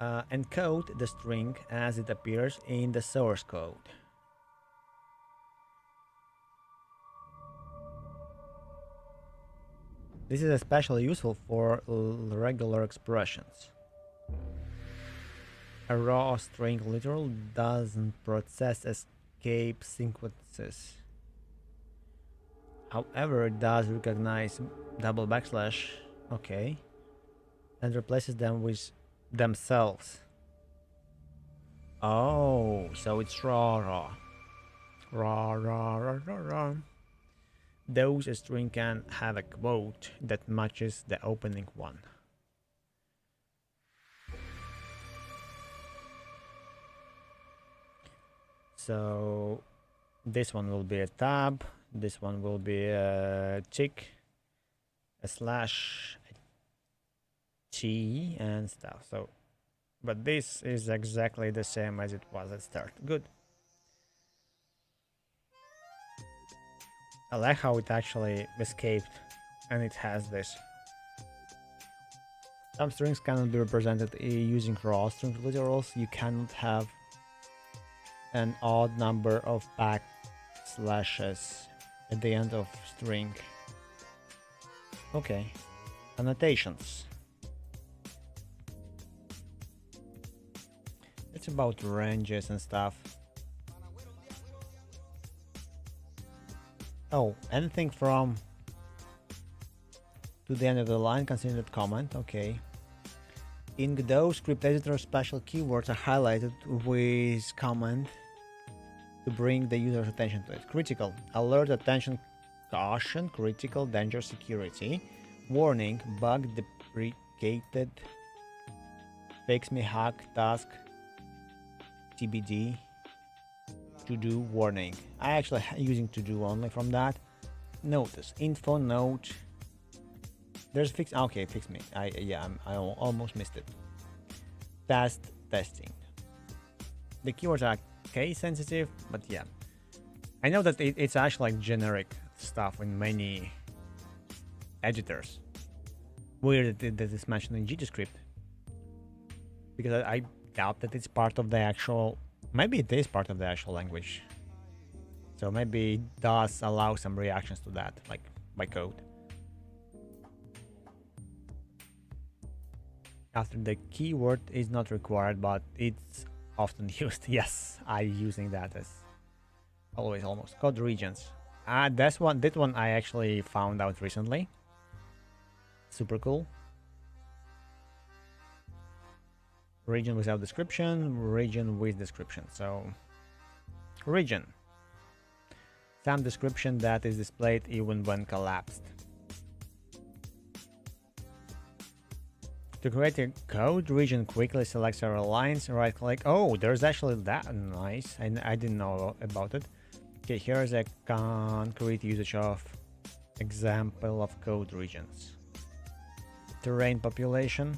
Encode the string as it appears in the source code. This is especially useful for regular expressions. A raw string literal doesn't process escape sequences. However, it does recognize double backslash, okay, and replaces them with themselves. Oh, so it's raw. Those string can have a quote that matches the opening one. So this one will be a tab, this one will be a tick, a slash, a T, and stuff. So, but this is exactly the same as it was at start. Good. I like how it actually escaped and it has this. Some strings cannot be represented using raw string literals. You cannot have an odd number of backslashes at the end of string. Okay, annotations. It's about ranges and stuff. Oh, anything from to the end of the line considered comment. Okay. In Godot script editor, special keywords are highlighted with comment to bring the user's attention to it. Critical, alert, attention, caution, critical, danger, security, warning, bug deprecated, fix me, hack, task, TBD, to do, warning. I actually using to do only from that. Notice, info, note. There's fix. Okay, fix me. I almost missed it. Testing. The keywords are case sensitive, but yeah, I know that it's actually like generic stuff in many editors. Weird that it is mentioned in GTscript, because I doubt that it's part of the actual. Maybe it is part of the actual language. So maybe it does allow some reactions to that, like by code. After the keyword is not required, but it's often used. Yes, I'm using that as always, almost. Code regions. That one I actually found out recently. Super cool. Region without description, region with description. So, region. Some description that is displayed even when collapsed. To create a code region, quickly select several lines, right click. Oh, there's actually that. Nice. I didn't know about it. Okay, here's a concrete usage of example of code regions. Terrain population.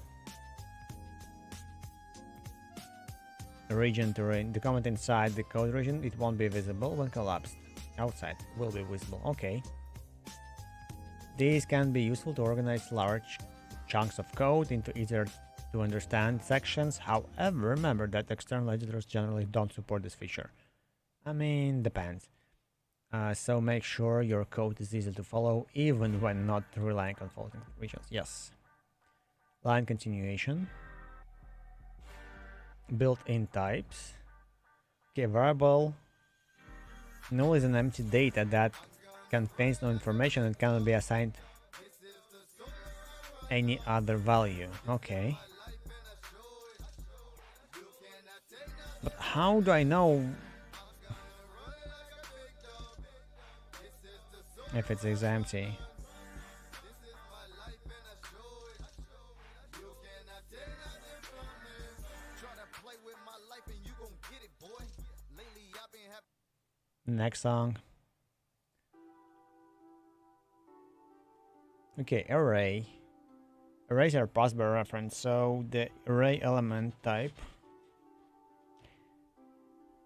Region terrain. The comment inside the code region, it won't be visible when collapsed. Outside will be visible. Okay. These can be useful to organize large chunks of code into easier to understand sections. However, remember that external editors generally don't support this feature. I mean, depends. So make sure your code is easy to follow even when not relying on floating regions. Yes. Line continuation. Built-in types. Okay, variable null is an empty data that contains no information and cannot be assigned any other value. Okay. But how do I know if it is empty? Next song. Okay, array. Arrays are possible reference, so the array element type.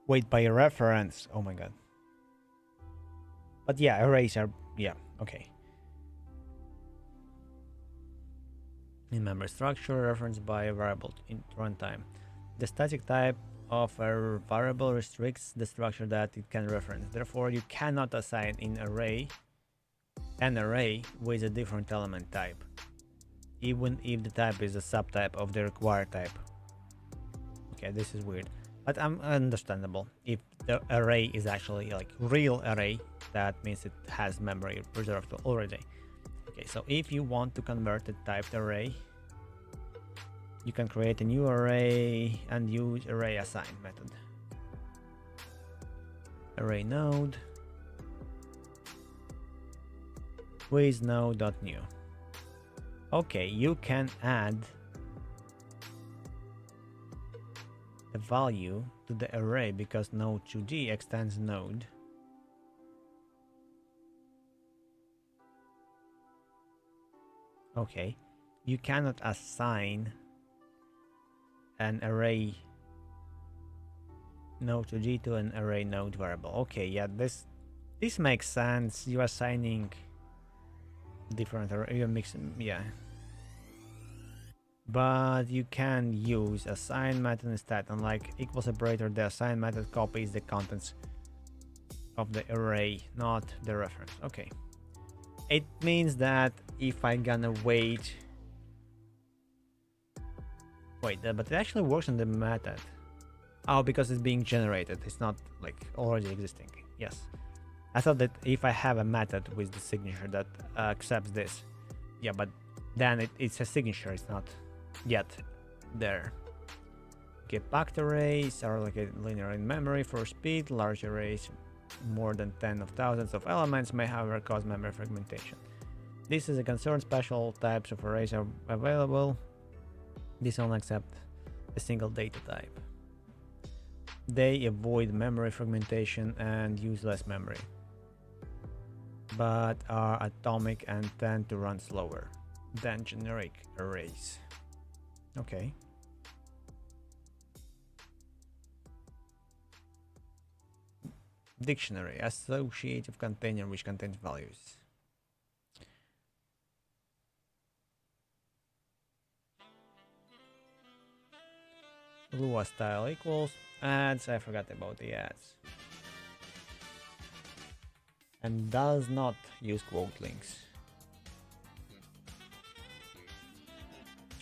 Wait, by reference. Oh my god. But yeah, arrays are, yeah, okay. In memory structure, referenced by a variable in runtime. The static type of a variable restricts the structure that it can reference. Therefore, you cannot assign an array with a different element type, even if the type is a subtype of the required type. Okay, this is weird, but understandable. If the array is actually like real array, that means it has memory preserved already. Okay, so if you want to convert a typed array, you can create a new array and use array assign method. Array node with node.new. Okay, you can add the value to the array because node2d extends node. Okay, you cannot assign an array node2d to an array node variable. Okay, yeah, this makes sense. You're assigning different array, you're mixing, yeah. But you can use assign method instead. Unlike equal separator, the assign method copies the contents of the array, not the reference. Okay. It means that if I'm gonna wait, but it actually works on the method. Oh, because it's being generated. It's not like already existing. Yes. I thought that if I have a method with the signature that accepts this, yeah, but then it's a signature. It's not yet there. Okay, packed arrays are like a linear in memory for speed. Large arrays, more than 10 of thousands of elements, may however cause memory fragmentation. This is a concern. Special types of arrays are available. These only accept a single data type. They avoid memory fragmentation and use less memory, but are atomic and tend to run slower than generic arrays. Okay. Dictionary, associative container which contains values. Lua style equals ads. I forgot about the ads. And does not use quote links.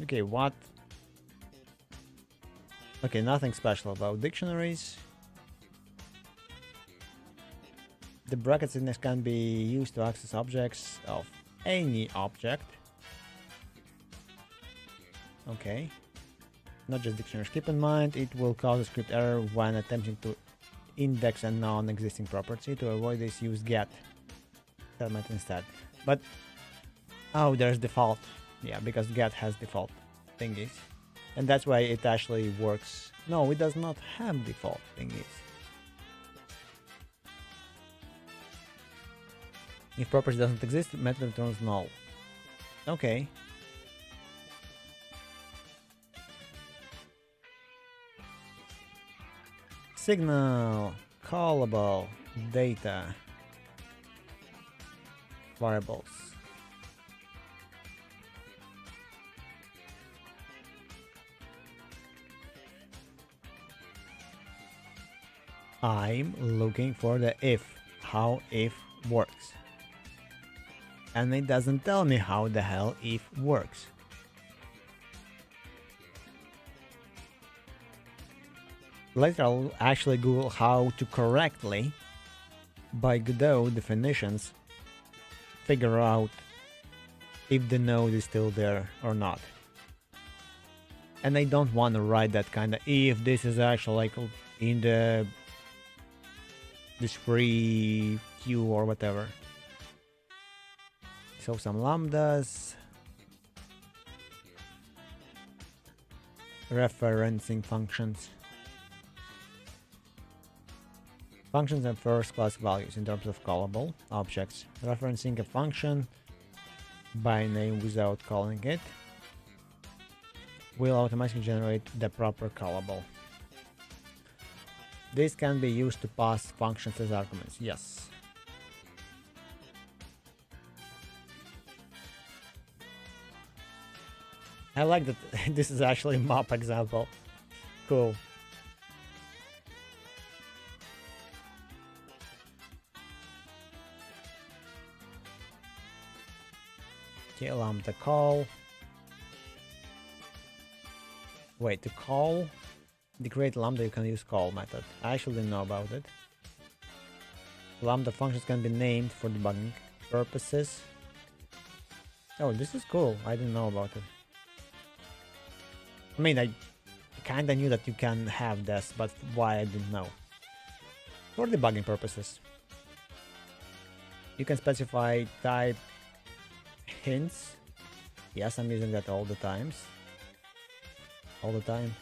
Okay, what? Okay, nothing special about dictionaries. The brackets index can be used to access objects of any object. Okay. Not just dictionaries. Keep in mind it will cause a script error when attempting to index a non-existing property. To avoid this, use get element instead. But oh, there's default. Yeah, because get has default thingies, and that's why it actually works. No, it does not have default thingies. If property doesn't exist, method returns null. Okay. Signal, callable, data, variables. I'm looking for the if, how if works. And it doesn't tell me how the hell if works. Later I'll actually Google how to correctly, by Godot definitions, figure out if the node is still there or not. And I don't want to write that kind of if this is actually like in the this free queue or whatever. So some lambdas, referencing functions. Functions and first class values in terms of callable objects. Referencing a function by name without calling it will automatically generate the proper callable. This can be used to pass functions as arguments. Yes. I like that this is actually a map example. Cool. Okay, lambda call. Wait, to call the create lambda you can use call method. I actually didn't know about it. Lambda functions can be named for debugging purposes. Oh, this is cool. I didn't know about it. I mean, I kinda knew that you can have this, but why I didn't know. For debugging purposes. You can specify type hints. Yes, I'm using that all the times. All the time.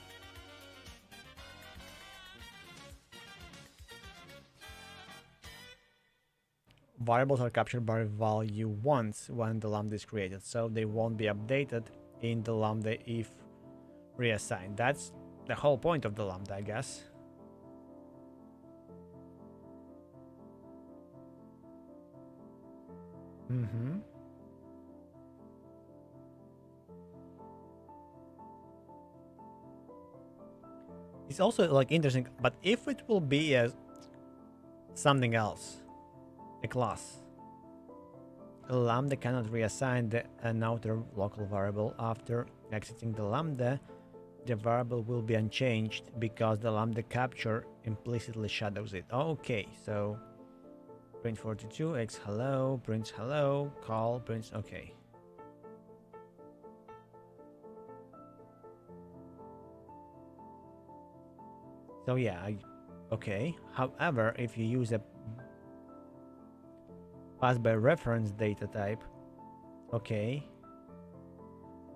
Variables are captured by value once when the lambda is created, so they won't be updated in the lambda if reassigned. That's the whole point of the lambda, I guess. It's also like interesting, but if it will be as something else, a class, a lambda cannot reassign an outer local variable after exiting the lambda. The variable will be unchanged because the lambda capture implicitly shadows it. Okay, so print 42 x hello, prints hello, call prints. Okay. So yeah, okay. However, if you use a pass by reference data type, okay,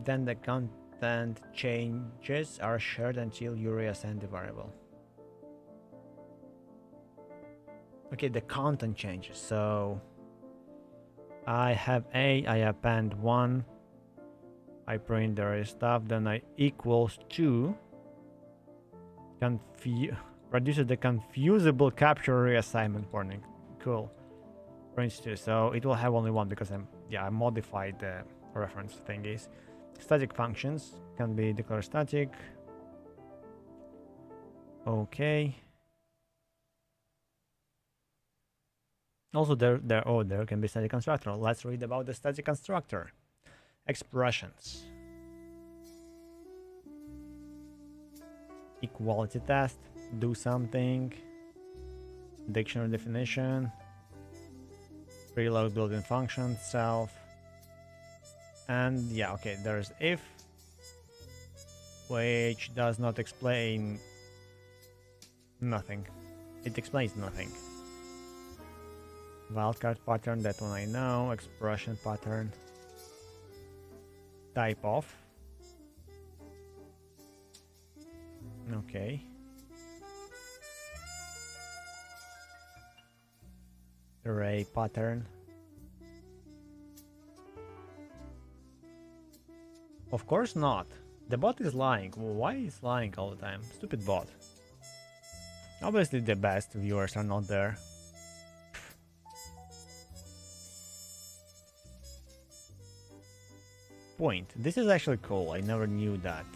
then the content changes are shared until you reassign the variable. Okay, the content changes. So I have A, I append 1, I print there is stuff, then I equals 2. Produces the confusable capture reassignment warning. Cool. Prints 2. So it will have only one because I modified the reference thingies. Static functions can be declared static. Okay. Also there can be static constructor. Let's read about the static constructor. Expressions. Equality test, do something, dictionary definition, preload built-in function, self, and yeah, okay, there's if, which does not explain nothing. It explains nothing. Wildcard pattern, that one I know. Expression pattern. Type of. Okay. Array pattern. Of course not. The bot is lying. Why is lying all the time? Stupid bot. Obviously the best viewers are not there. Point. This is actually cool. I never knew that.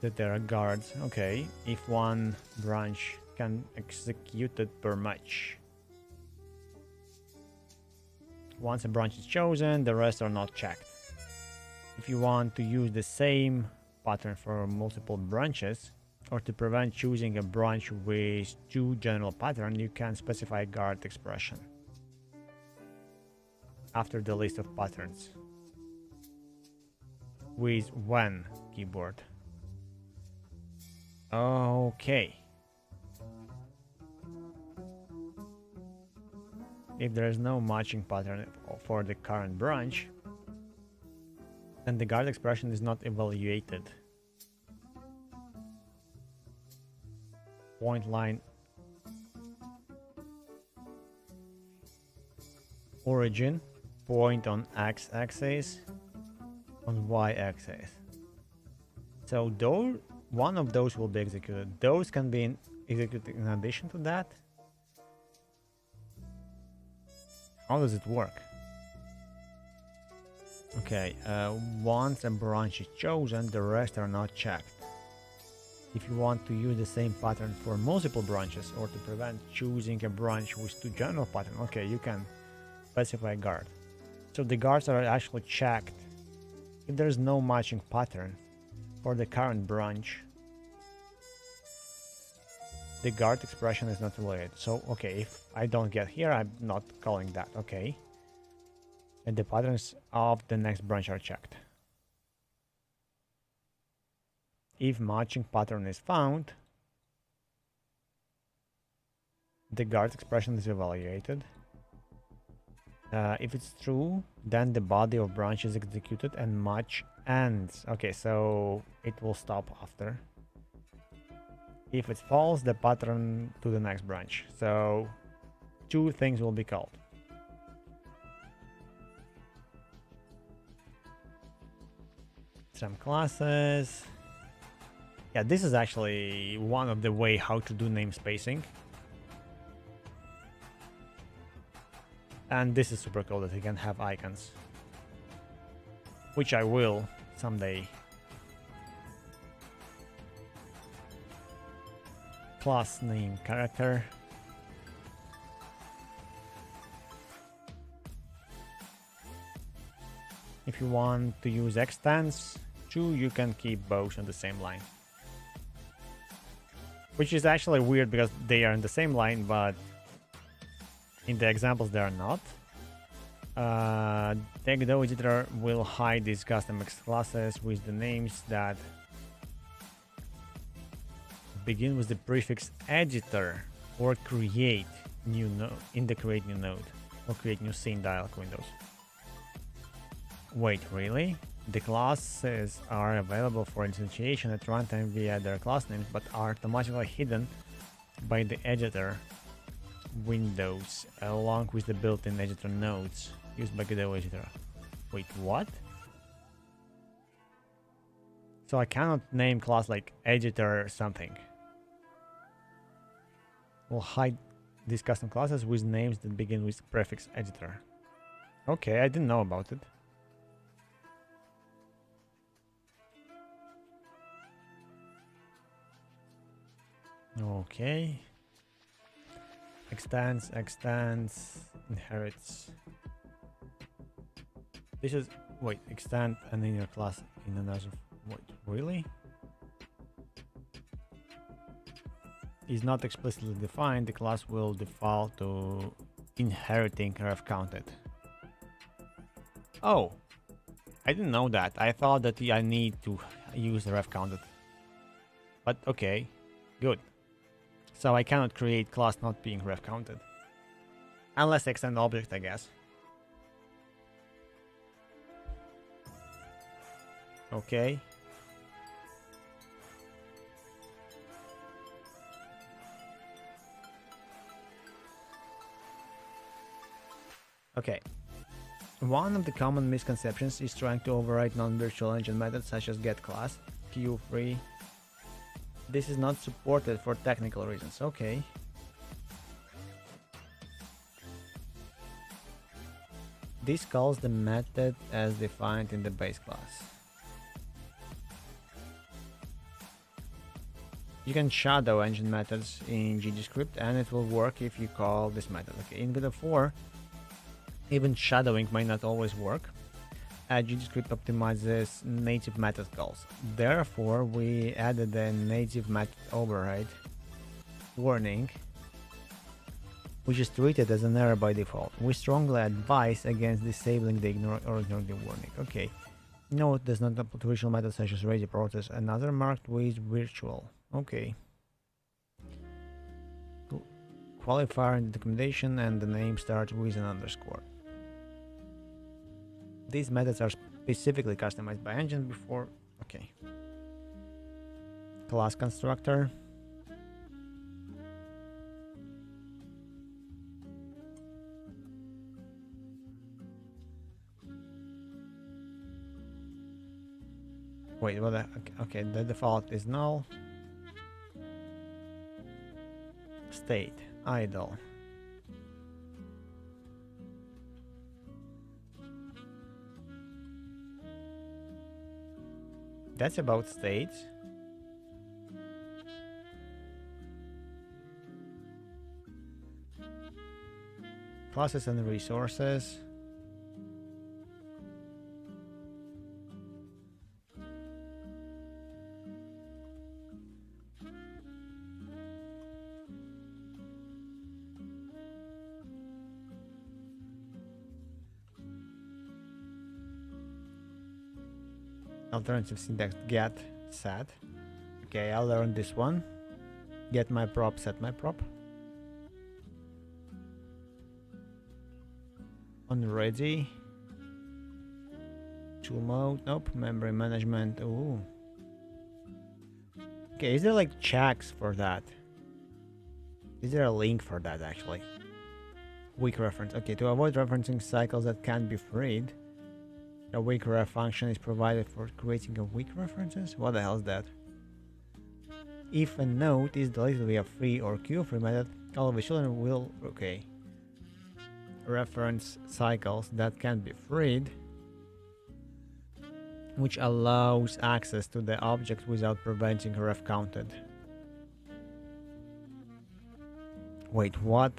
That there are guards. Okay. If one branch can execute it per much. Once a branch is chosen, the rest are not checked. If you want to use the same pattern for multiple branches, or to prevent choosing a branch with two general patterns, you can specify guard expression after the list of patterns with when keyboard. Okay. If there is no matching pattern for the current branch, then the guard expression is not evaluated. Point line origin, point on x-axis, on y-axis. So one of those will be executed. Those can be executed in addition to that. How does it work? Okay, once a branch is chosen, the rest are not checked. If you want to use the same pattern for multiple branches or to prevent choosing a branch with two general patterns, okay, you can specify guard. So the guards are actually checked. If there is no matching pattern for the current branch, the guard expression is not evaluated. So, okay, if I don't get here, I'm not calling that, okay. And the patterns of the next branch are checked. If matching pattern is found, the guard expression is evaluated. If it's true, then the body of branch is executed and match ends. Okay, so it will stop after. If it's false, the pattern to the next branch. So two things will be called. Some classes. Yeah, this is actually one of the way how to do name spacing. And this is super cool that you can have icons, which I will someday. Class name character. If you want to use extends too, you can keep both on the same line. Which is actually weird because they are in the same line, but in the examples they are not. The Godot editor will hide these custom classes with the names that begin with the prefix editor or create new node in the create new node or create new scene dialog windows. Wait, really? The classes are available for instantiation at runtime via their class names, but are automatically hidden by the editor windows along with the built-in editor nodes used by Godot editor. Wait, what? So I cannot name class like editor or something. We'll hide these custom classes with names that begin with prefix editor. Okay, I didn't know about it. Okay. Extends, inherits. This is, wait, extend an inner class in another, wait, really? Is not explicitly defined, the class will default to inheriting ref counted. Oh, I didn't know that. I thought that I need to use the ref counted. But okay, good. So I cannot create class not being ref counted. Unless I extend object, I guess. Okay. Okay. One of the common misconceptions is trying to override non-virtual engine methods such as getClass, Q3. This is not supported for technical reasons. Okay. This calls the method as defined in the base class. You can shadow engine methods in GDScript and it will work if you call this method. Okay, in Godot 4, even shadowing might not always work. script optimizes native method calls. Therefore, we added a native method override warning, which is treated as an error by default. We strongly advise against disabling the ignore or ignoring the warning. Okay. No, it does not upload virtual methods such as ready process. Another marked with virtual. Okay. Qualifier in the documentation and the name starts with an underscore. These methods are specifically customized by engine before. Okay. Class constructor. Wait, what? Okay, the default is null. State idle. That's about state. Classes and resources. Alternative syntax get set. Okay, I'll learn this one. Get my prop, set my prop. On ready. Tool mode, nope. Memory management, ooh. Okay, is there like checks for that? Is there a link for that actually? Weak reference. Okay, to avoid referencing cycles that can't be freed, a weak ref function is provided for creating a weak references? What the hell is that? If a node is deleted via free or queue-free method, all of the children will, okay, reference cycles that can be freed, which allows access to the object without preventing ref counted. Wait, what?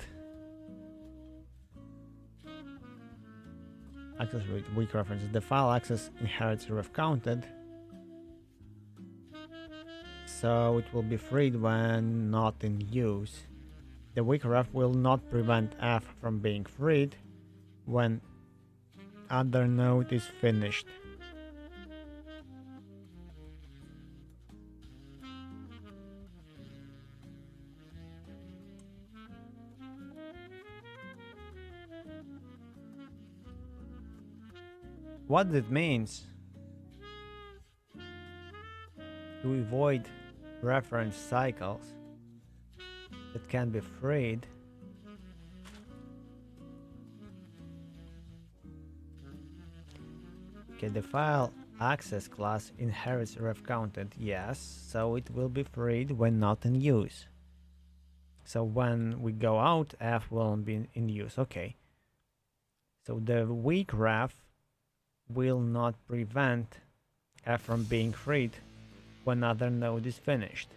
Access with weak references. The file access inherits ref counted, so it will be freed when not in use. The weak ref will not prevent f from being freed when other node is finished. What it means to avoid reference cycles that can be freed. Okay, the file access class inherits ref counted, yes, so it will be freed when not in use. So when we go out, f will be in use. Okay, so the weak ref will not prevent f from being freed when other node is finished.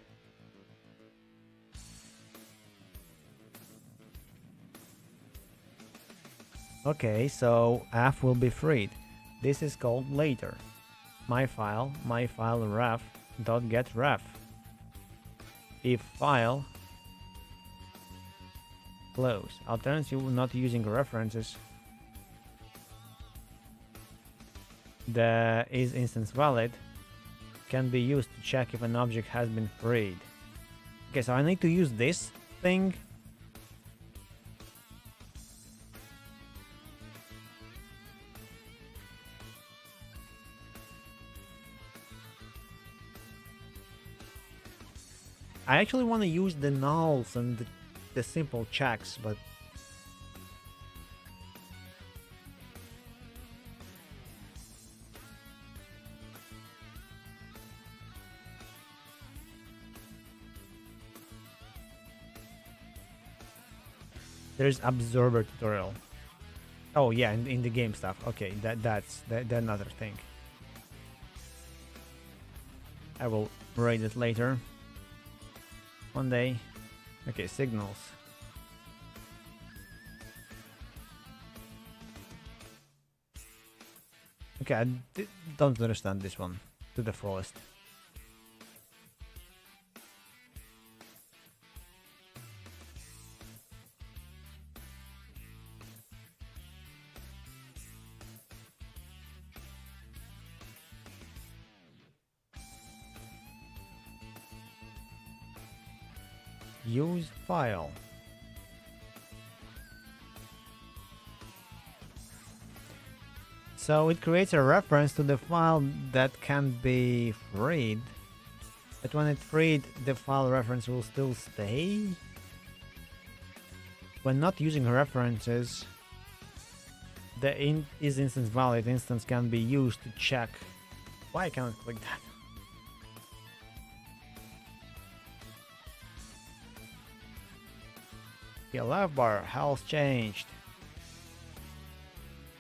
Okay, so f will be freed. This is called later. My file ref dot get ref. If file close. Alternatively, not using references, the is instance valid can be used to check if an object has been freed. Okay, so I need to use this thing. I actually want to use the nulls and the simple checks, but there's absorber tutorial. Oh yeah, in the game stuff. Okay, that's another thing. I will read it later. One day. Okay, signals. Okay, don't understand this one to the fullest. Use file. So it creates a reference to the file that can be freed, but when it's freed, the file reference will still stay. When not using references, the is instance valid instance can be used to check. Why I cannot click that? The left bar, health changed.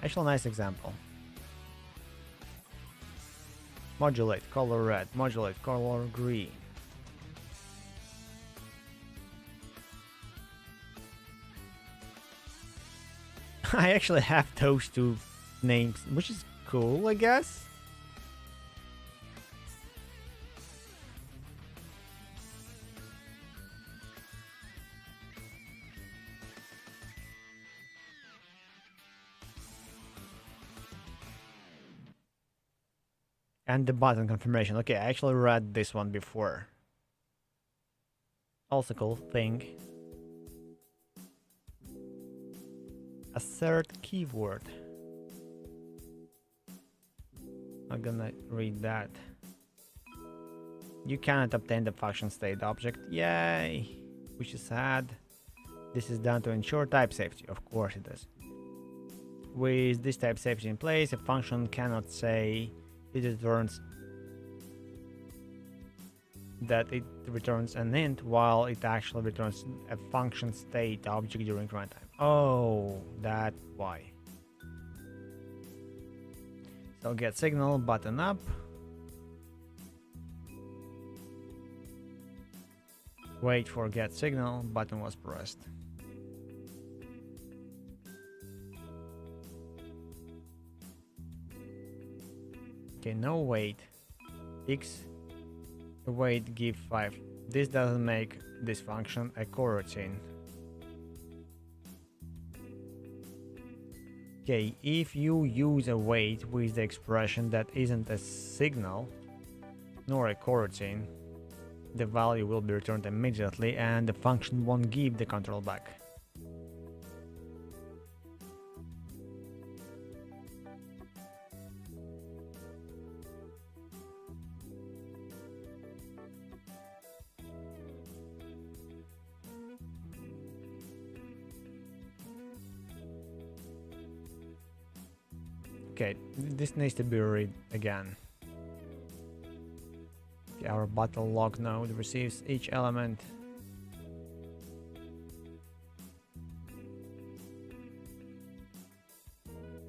Actually, nice example. Modulate color red, modulate color green. I actually have those two names, which is cool, I guess. And the button confirmation. Okay, I actually read this one before. Also cool thing. Assert keyword. I'm gonna read that. You cannot obtain the function state object. Yay! Which is sad. This is done to ensure type safety. Of course it does. With this type safety in place, a function cannot say it returns that it returns an int while it actually returns a function state object during runtime. Oh, that's why. So get signal, button up. Wait for get signal, button was pressed. Okay, no wait. X wait give 5. This doesn't make this function a coroutine. Okay, if you use a wait with the expression that isn't a signal nor a coroutine, the value will be returned immediately and the function won't give the control back. Okay, this needs to be read again. Okay, our battle log node receives each element.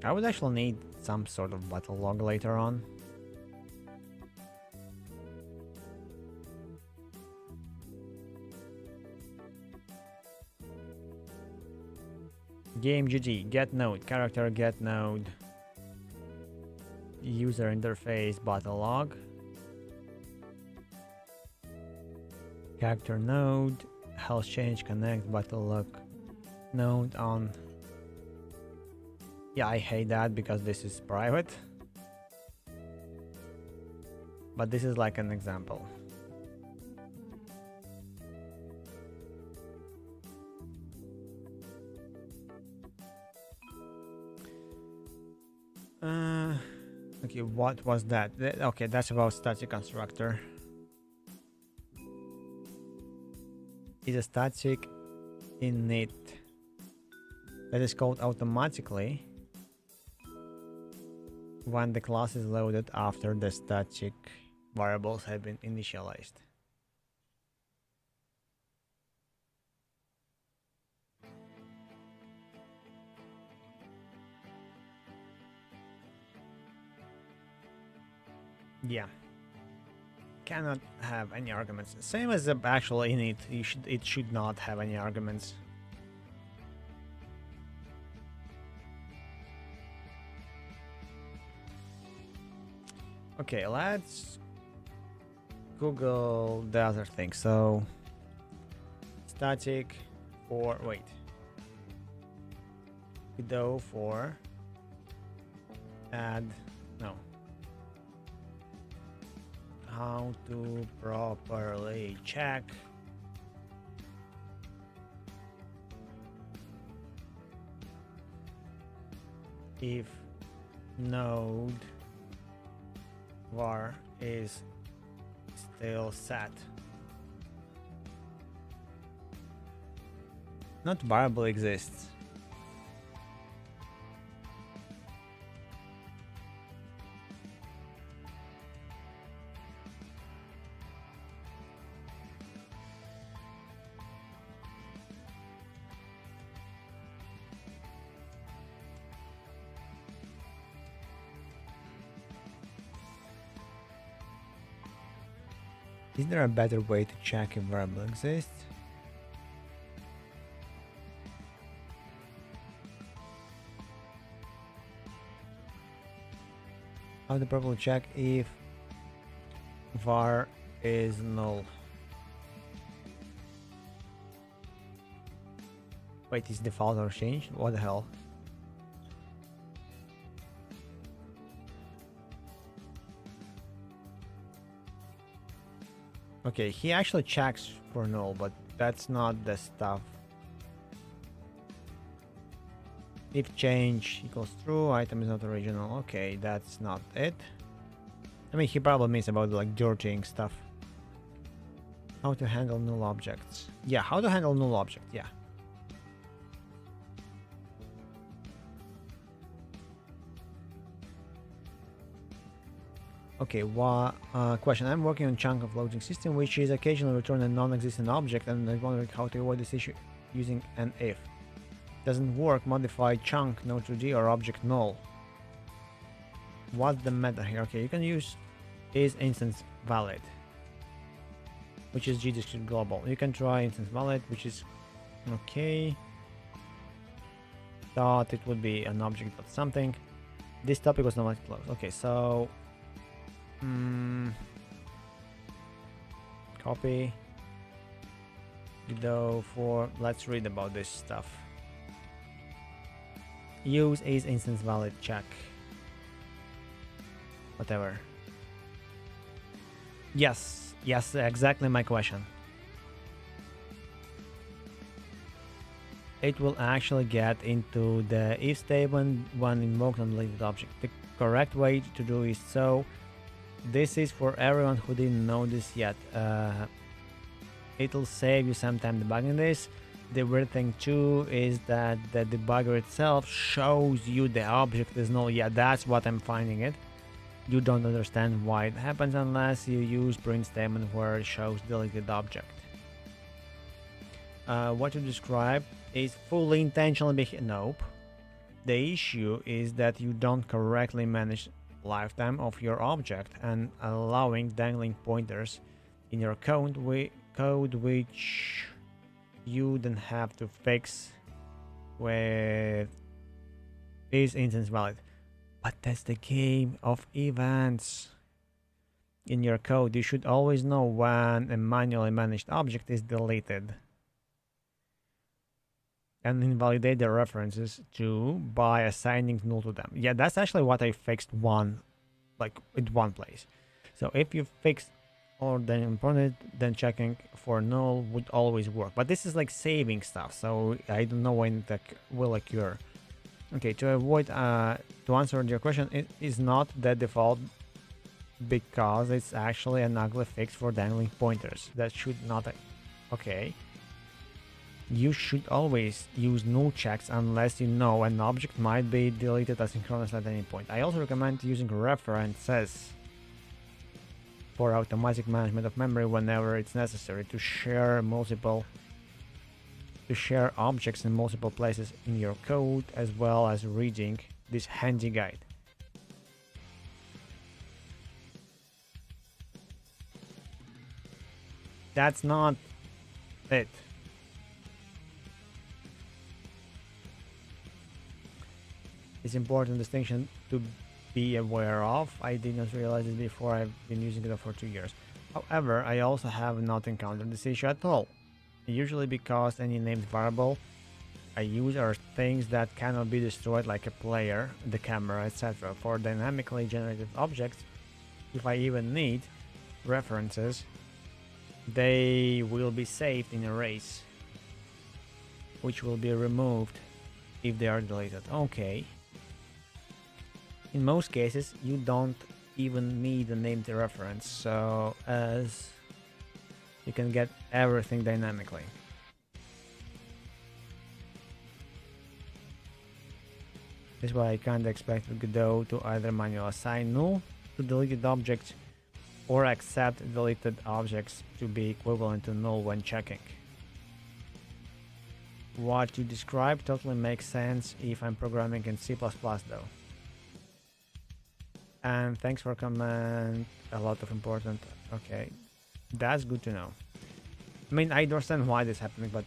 I would actually need some sort of battle log later on. Game GG, get node, character get node. User interface battle log, character node, health change connect battle log node on. Yeah, I hate that because this is private, but this is like an example. Okay, what was that? Okay, that's about static constructor. Is a static init that is called automatically when the class is loaded after the static variables have been initialized. Yeah, cannot have any arguments. Same as the actual init, it should not have any arguments. Okay, let's Google the other thing. So static for wait. Godot for add no. How to properly check if node var is still set. Not variable exists. Is there a better way to check if variable exists? How to properly check if var is null? Wait, is default or changed? What the hell? Okay, he actually checks for null, but that's not the stuff. If change equals true, item is not original. Okay, that's not it. I mean, he probably means about like dirtying stuff. How to handle null objects. Yeah, how to handle null object. Yeah. Okay, question. I'm working on chunk of loading system, which is occasionally return a non-existent object, and I'm wondering how to avoid this issue using an if. Doesn't work, modify chunk, no 2D, or object null. What's the meta here? Okay, you can use is instance valid, which is GDiscrete global. You can try instance valid, which is okay. Thought it would be an object of something. This topic was not closed. Okay, so copy Godot for let's read about this stuff. Use is instance valid check. Whatever. Yes, exactly my question. It will actually get into the if statement when invoked on deleted object. The correct way to do is so. This is for everyone who didn't know this yet. It'll save you some time debugging this. The weird thing too is that the debugger itself shows you the object is null. Yeah, that's what I'm finding it. You don't understand why it happens unless you use print statement where it shows deleted object. What you describe is fully intentionally nope. The issue is that you don't correctly manage lifetime of your object and allowing dangling pointers in your code which you then have to fix with is instance valid. But that's the game of events. In your code, you should always know when a manually managed object is deleted and invalidate the references to by assigning null to them. Yeah, that's actually what I fixed in one place. So if you fix or then important, then checking for null would always work. But this is like saving stuff, so I don't know when that will occur. Okay, to avoid to answer your question, it is not the default because it's actually an ugly fix for dangling pointers. That should not. Okay. You should always use null checks unless you know an object might be deleted asynchronously at any point. I also recommend using references for automatic management of memory whenever it's necessary to share objects in multiple places in your code, as well as reading this handy guide. That's not it. It's important distinction to be aware of. I did not realize it before. I've been using Godot for 2 years. However, I also have not encountered this issue at all. Usually because any named variable I use are things that cannot be destroyed, like a player, the camera, etc. For dynamically generated objects, if I even need references, they will be saved in arrays, which will be removed if they are deleted. Okay. In most cases, you don't even need a named reference, so as you can get everything dynamically. This is why I can't expect Godot to either manually assign null to deleted objects or accept deleted objects to be equivalent to null when checking. What you described totally makes sense if I'm programming in C++ though. And thanks for comment, a lot of important, okay, that's good to know. I mean, I understand why this is happening, but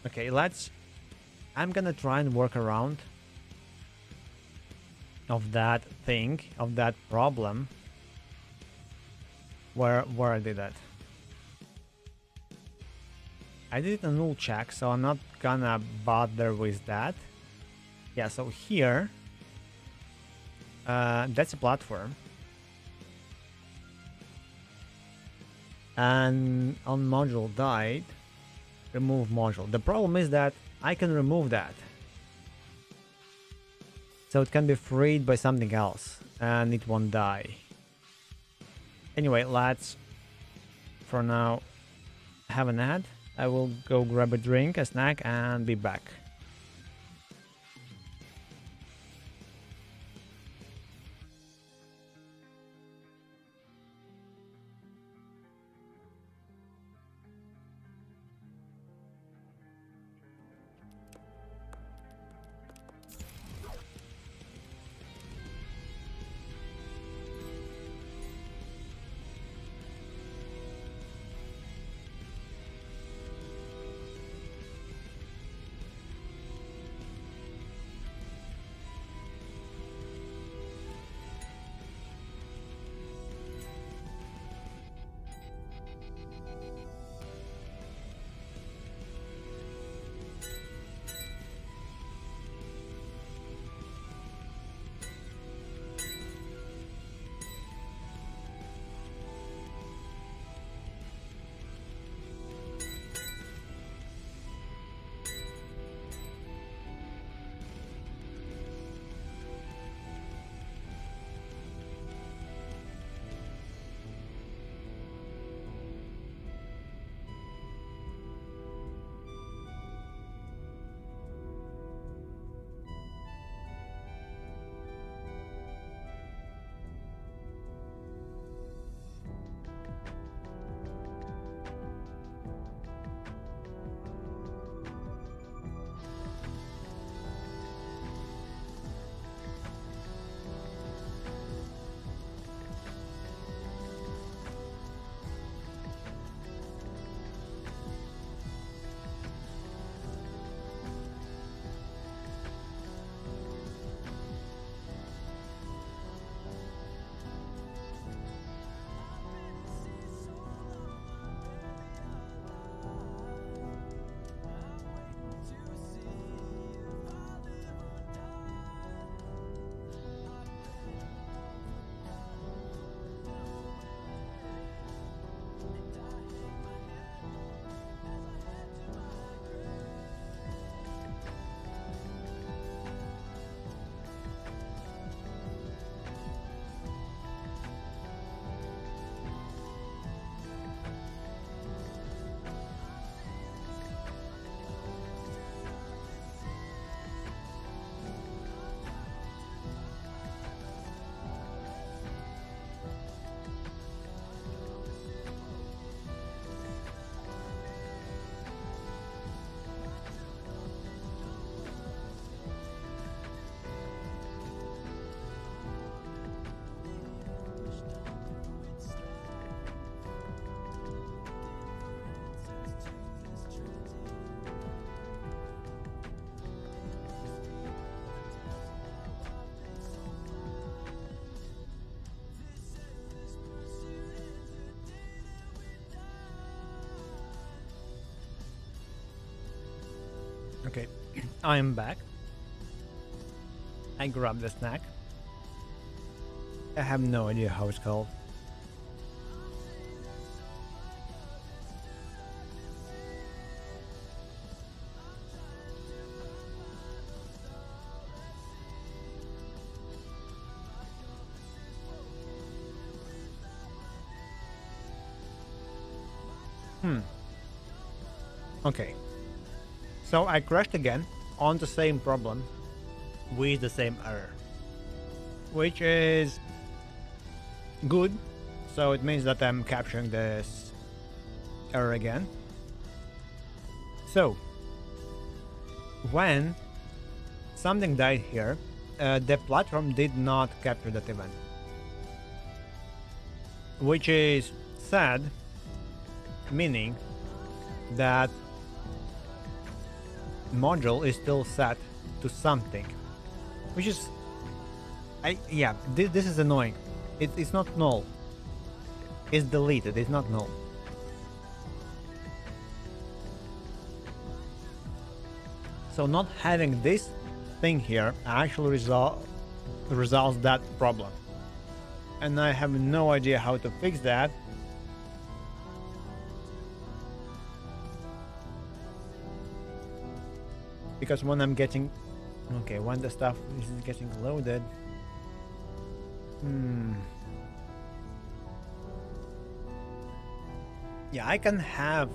okay, I'm gonna try and work around of that thing, of that problem, where I did that. I did a null check, so I'm not gonna bother with that. Yeah, so here, that's a platform. And on module died, remove module. The problem is that I can remove that. So it can be freed by something else and it won't die. Anyway, let's for now have an ad. I will go grab a drink, a snack, and be back. Okay, I'm back. I grabbed the snack. I have no idea how it's called. Okay. So I crashed again on the same problem with the same error, which is good. So it means that I'm capturing this error again. So when something died here, the platform did not capture that event, which is sad, meaning that module is still set to something, which is this is annoying. It's not null, it's deleted, it's not null. So not having this thing here actually resolves that problem, and I have no idea how to fix that. Because when I'm getting... Okay, when the stuff is getting loaded... Yeah, I can have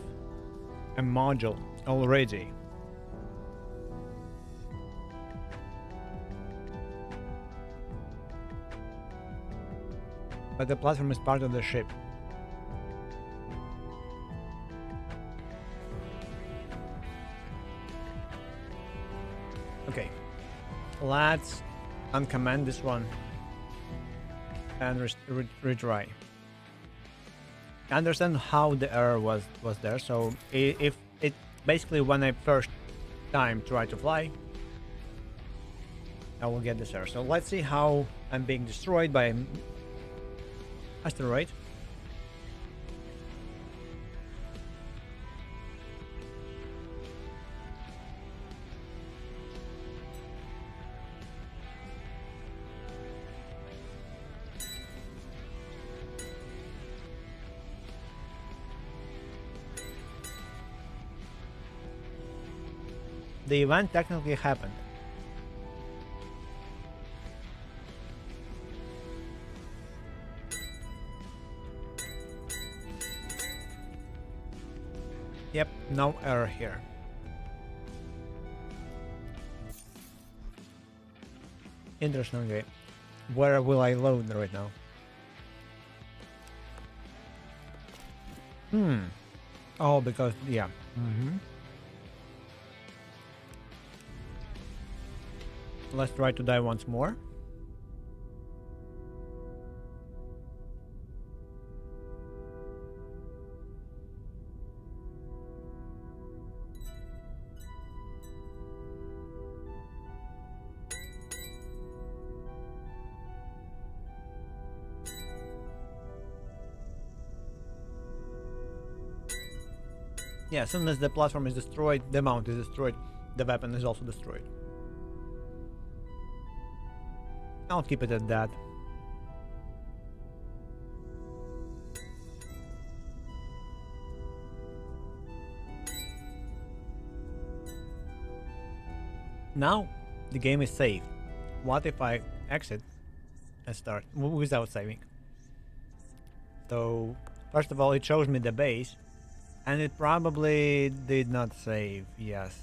a module already. But the platform is part of the ship. Okay, let's uncomment this one and retry. I understand how the error was there. So if it basically, when I first time try to fly, I will get this error. So let's see how I'm being destroyed by an asteroid. The event technically happened. Yep, no error here. Interesting. Okay, where will I load right now? Oh, because yeah. Let's try to die once more. Yeah, as soon as the platform is destroyed, the mount is destroyed, the weapon is also destroyed. I'll keep it at that. Now the game is safe. What if I exit and start without saving? So first of all, it shows me the base, and it probably did not save. Yes.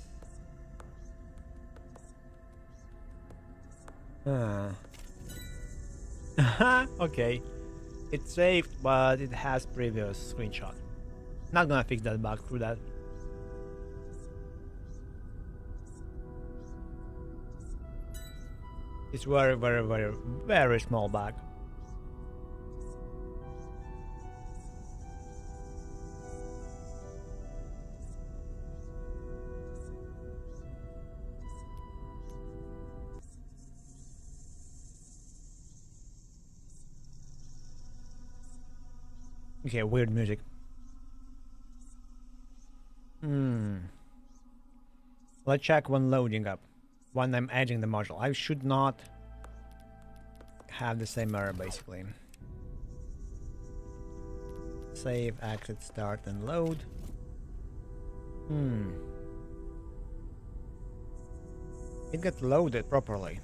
Okay, it saved, but it has previous screenshot. Not gonna fix that bug through that. It's very, very, very, very small bug. Okay, weird music. Let's check when loading up. When I'm adding the module. I should not have the same error basically. Save, exit, start, and load. It got loaded properly.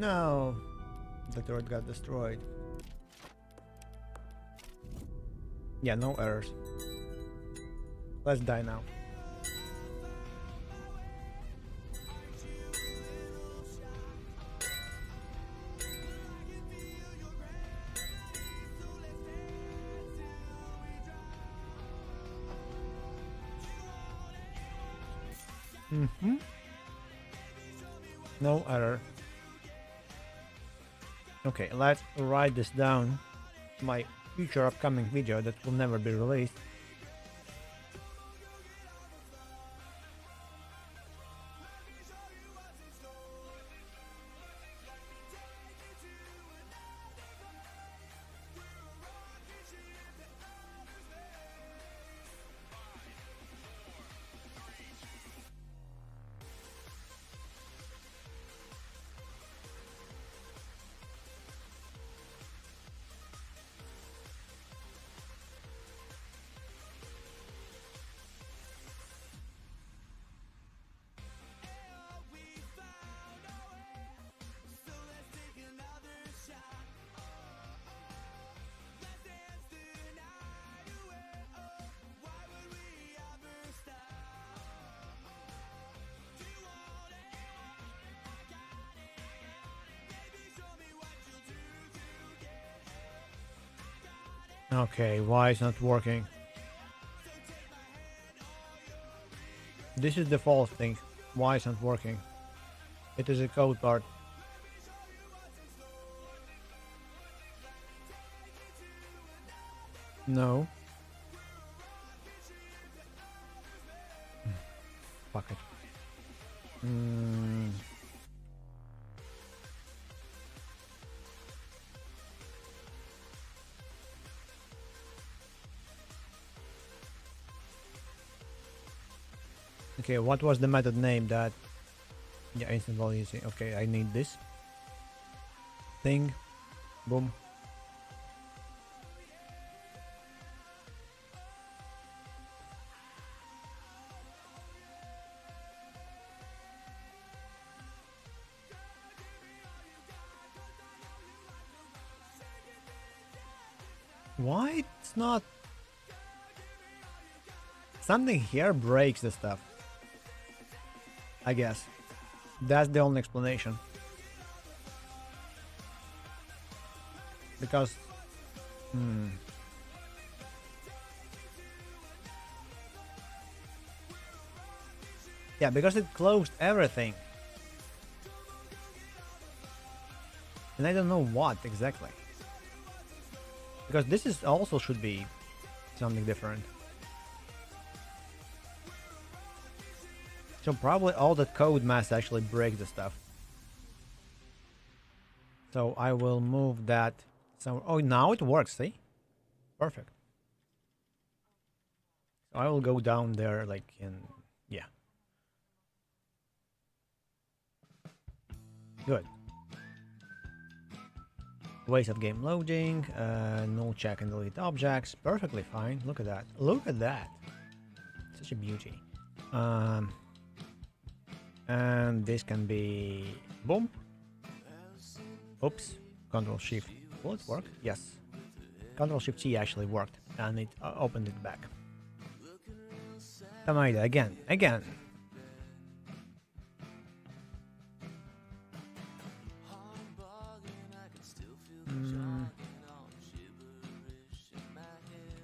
No, the turret got destroyed. Yeah, no errors. Let's die now. No error. Okay, let's write this down. My future upcoming video that will never be released. Okay, why is not working? This is the false thing. Why is not working? It is a code part. No. Fuck it. Okay, what was the method name that... Yeah, instant value. Okay, I need this thing. Boom. Why it's not... Something here breaks the stuff. I guess. That's the only explanation. Because... Yeah, because it closed everything. And I don't know what exactly. Because this is also should be something different. So probably all the code mass actually breaks the stuff. So I will move that. So oh, now it works. See, perfect. So I will go down there, like in Good. Waste of game loading. No check and delete objects. Perfectly fine. Look at that. Look at that. Such a beauty. And this can be boom. Oops. Control Shift. Will it work? Yes. Control Shift C actually worked, and it opened it back. Tamaida again.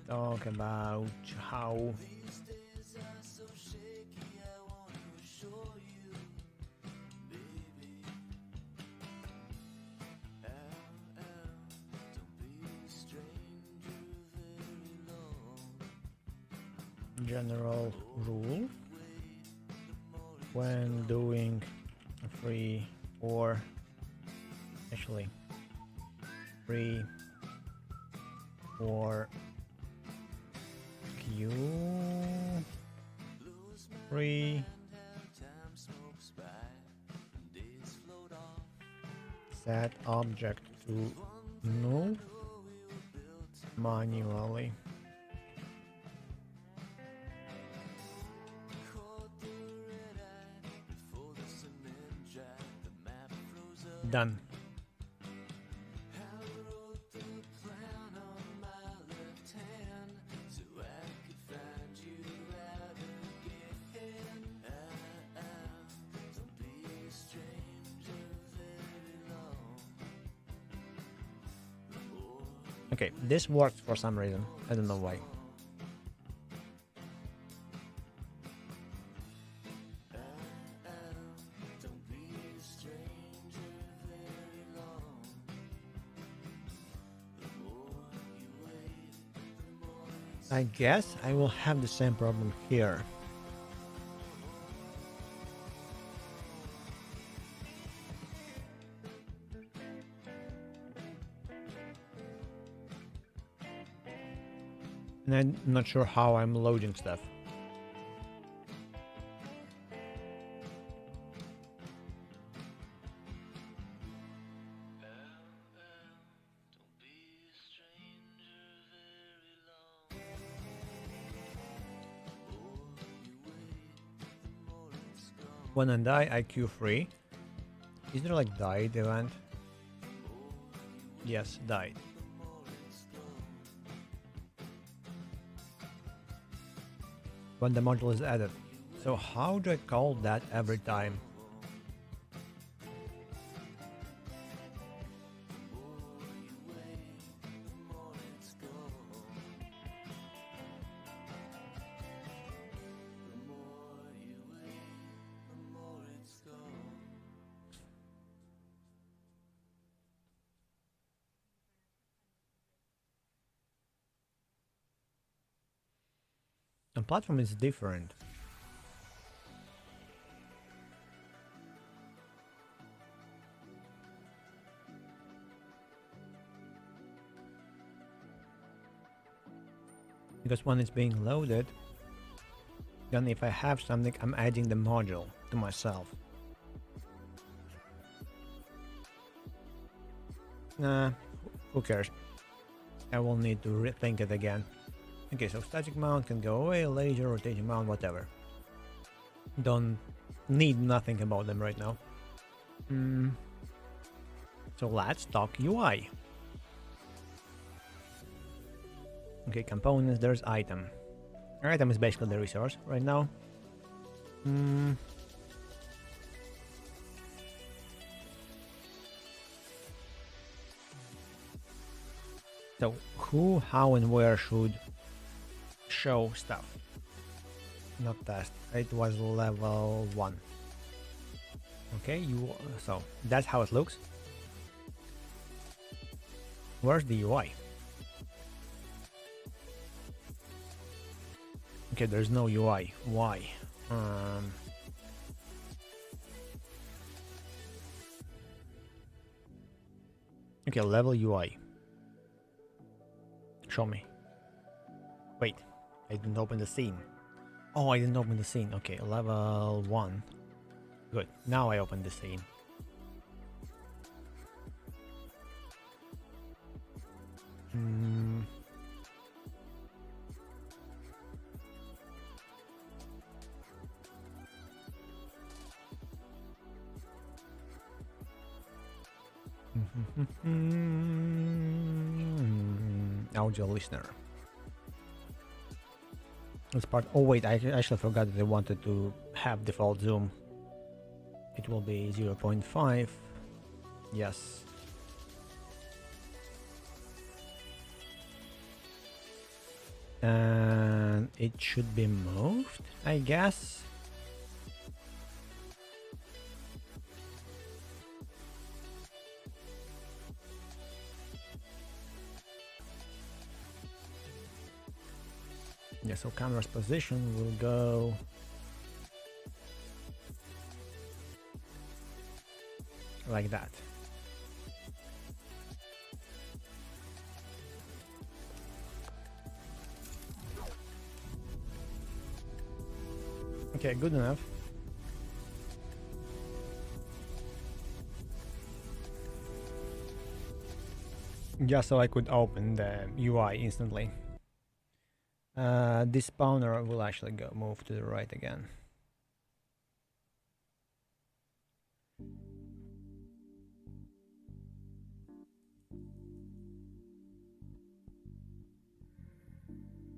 Talk about how General rule when doing a free or actually free or Q free set object to null manually. Done. Okay, this works for some reason. I don't know why. I guess I will have the same problem here. And I'm not sure how I'm loading stuff. When I die, I queue free. Is there like died event? Yes, died. When the module is added. So how do I call that every time? And platform is different. Because when it's being loaded, then if I have something, I'm adding the module to myself. Nah, who cares? I will need to rethink it again. Okay, so static mount can go away, laser, rotating mount, whatever. Don't need nothing about them right now. So let's talk UI. Okay, components, there's item. Item is basically the resource right now. So who, how, and where should show stuff? Not test. It was level 1. Okay, so that's how it looks. Where's the UI? Okay, there's no UI. Why? Okay, level UI. Show me. Wait, I didn't open the scene. Oh, I didn't open the scene. Okay, level 1. Good. Now I open the scene. Audio listener. This part. Oh wait, I actually forgot that I wanted to have default zoom. It will be 0.5. Yes. And it should be moved, I guess. Yeah, so camera's position will go like that. Okay, good enough. Just so I could open the UI instantly. This spawner will actually go move to the right again.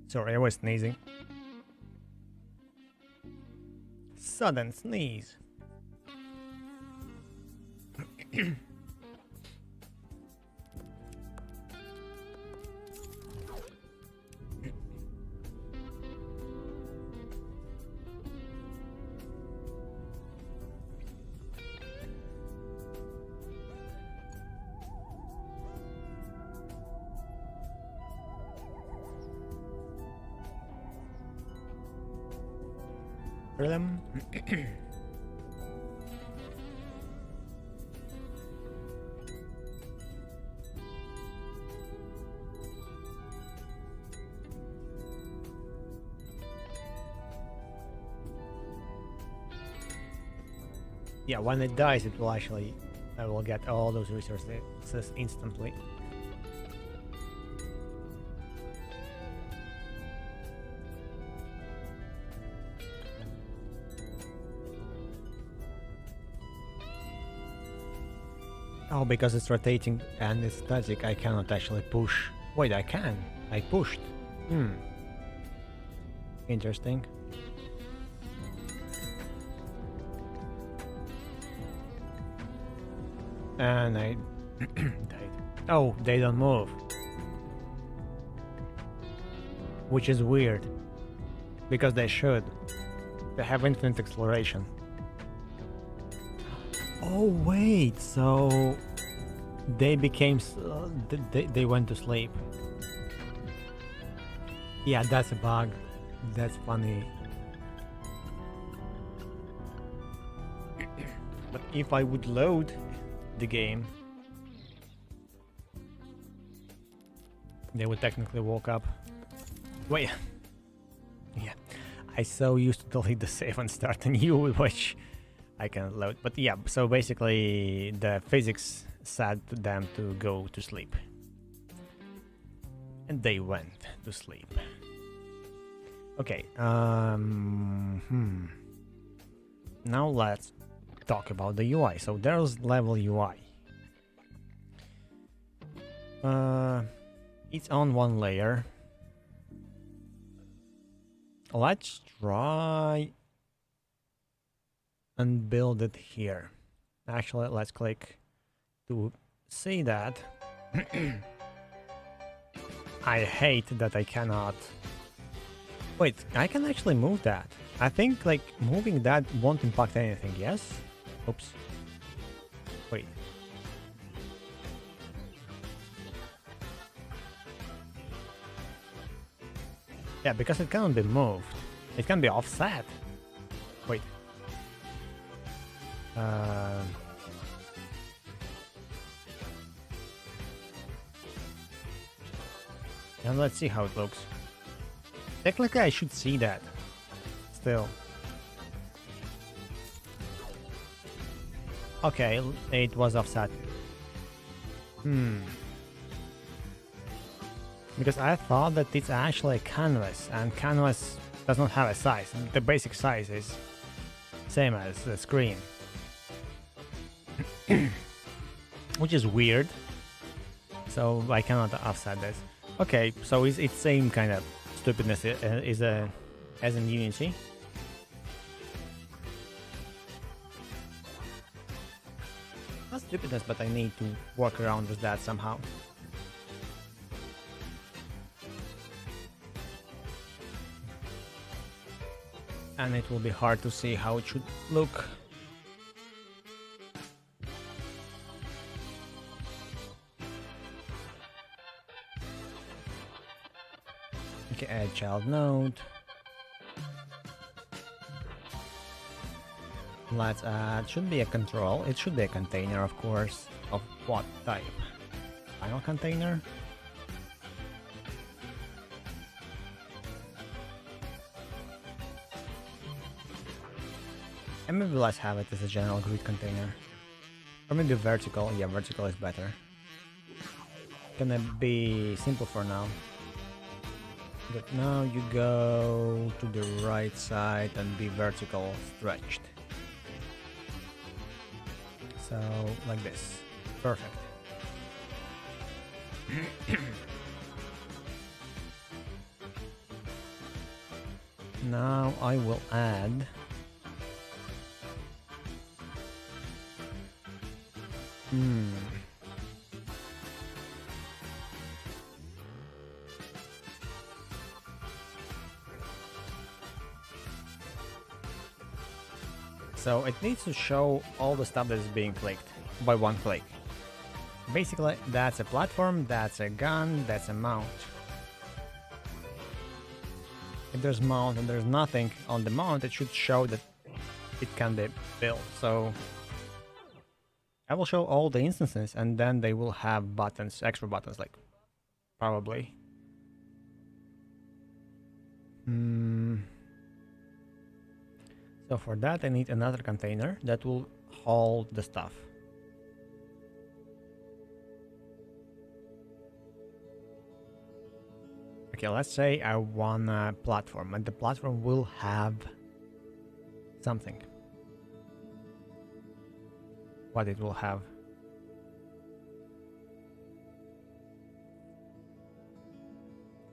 Sorry, I was sneezing. Sudden sneeze. Rhythm. Yeah, when it dies, it will actually, I will get all those resources instantly. Oh, because it's rotating and it's static, I cannot actually push. Wait, I can. I pushed. Interesting. And I died. Oh, they don't move. Which is weird. Because they should. They have infinite exploration. Oh wait, so they became they went to sleep. Yeah, that's a bug. That's funny. But if I would load the game, they would technically woke up. Wait. Yeah, I so used to delete the save and start a new, which I can load. But yeah, so basically the physics said to them to go to sleep. And they went to sleep. Okay, now let's talk about the UI. So there's level UI. It's on one layer. Let's try and build it here. Actually, let's click to see that. I hate that I cannot. Wait, I can actually move that. I think like moving that won't impact anything, yes? Oops. Wait. Yeah, because it cannot be moved. It can be offset. Wait. And let's see how it looks. Technically, I should see that. Still. Okay, it was offset. Because I thought that it's actually a canvas, and canvas does not have a size. The basic size is same as the screen. Which is weird. So I cannot offset this. Okay, so it's same kind of stupidness as in Unity. Not stupidness, but I need to work around with that somehow. And it will be hard to see how it should look. Okay, add child node. Let's add, should be a control. It should be a container, of course. Of what type? Final container? And maybe let's have it as a general grid container. Or maybe vertical. Yeah, vertical is better. Gonna be simple for now. But now you go to the right side and be vertical stretched. So, like this. Perfect. Now I will add So it needs to show all the stuff that is being clicked by one click. Basically, that's a platform, that's a gun, that's a mount. If there's mount and there's nothing on the mount, it should show that it can be built. So I will show all the instances and then they will have buttons, extra buttons, like probably. So for that I need another container that will hold the stuff. Okay, let's say I want a platform and the platform will have something. What it will have?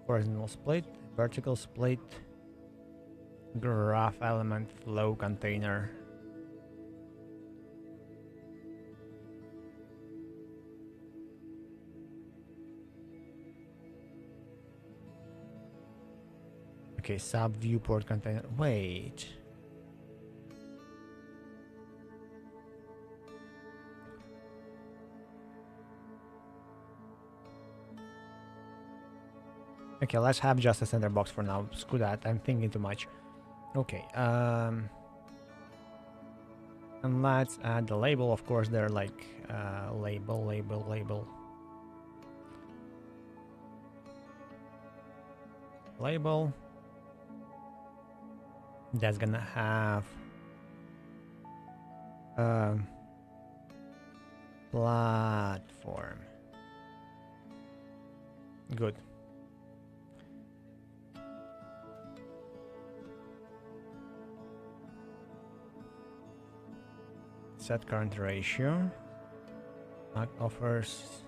Horizontal split, vertical split, graph element, flow container. Okay, sub viewport container. Wait. Okay, let's have just a center box for now. Screw that, I'm thinking too much. Okay, and let's add the label. Of course, they're like label. That's gonna have platform. Good. Set current ratio. That offers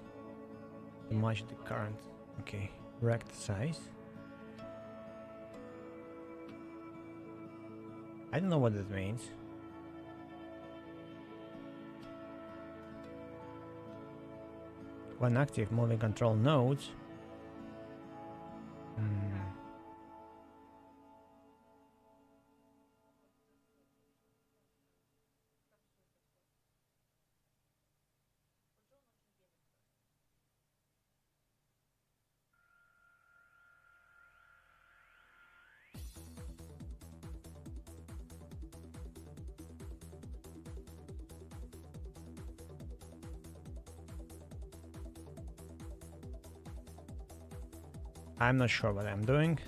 to match the current. Okay, rect size. I don't know what that means. When active, moving control nodes. I'm not sure what I'm doing.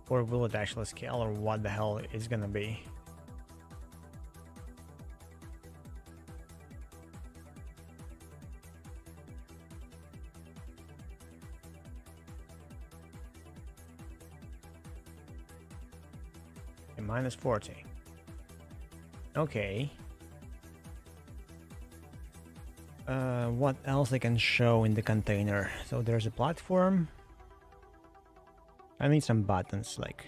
Or will it actually scale, or what the hell it's gonna be? Okay, minus 40. Okay. What else I can show in the container? So there's a platform. I need some buttons, like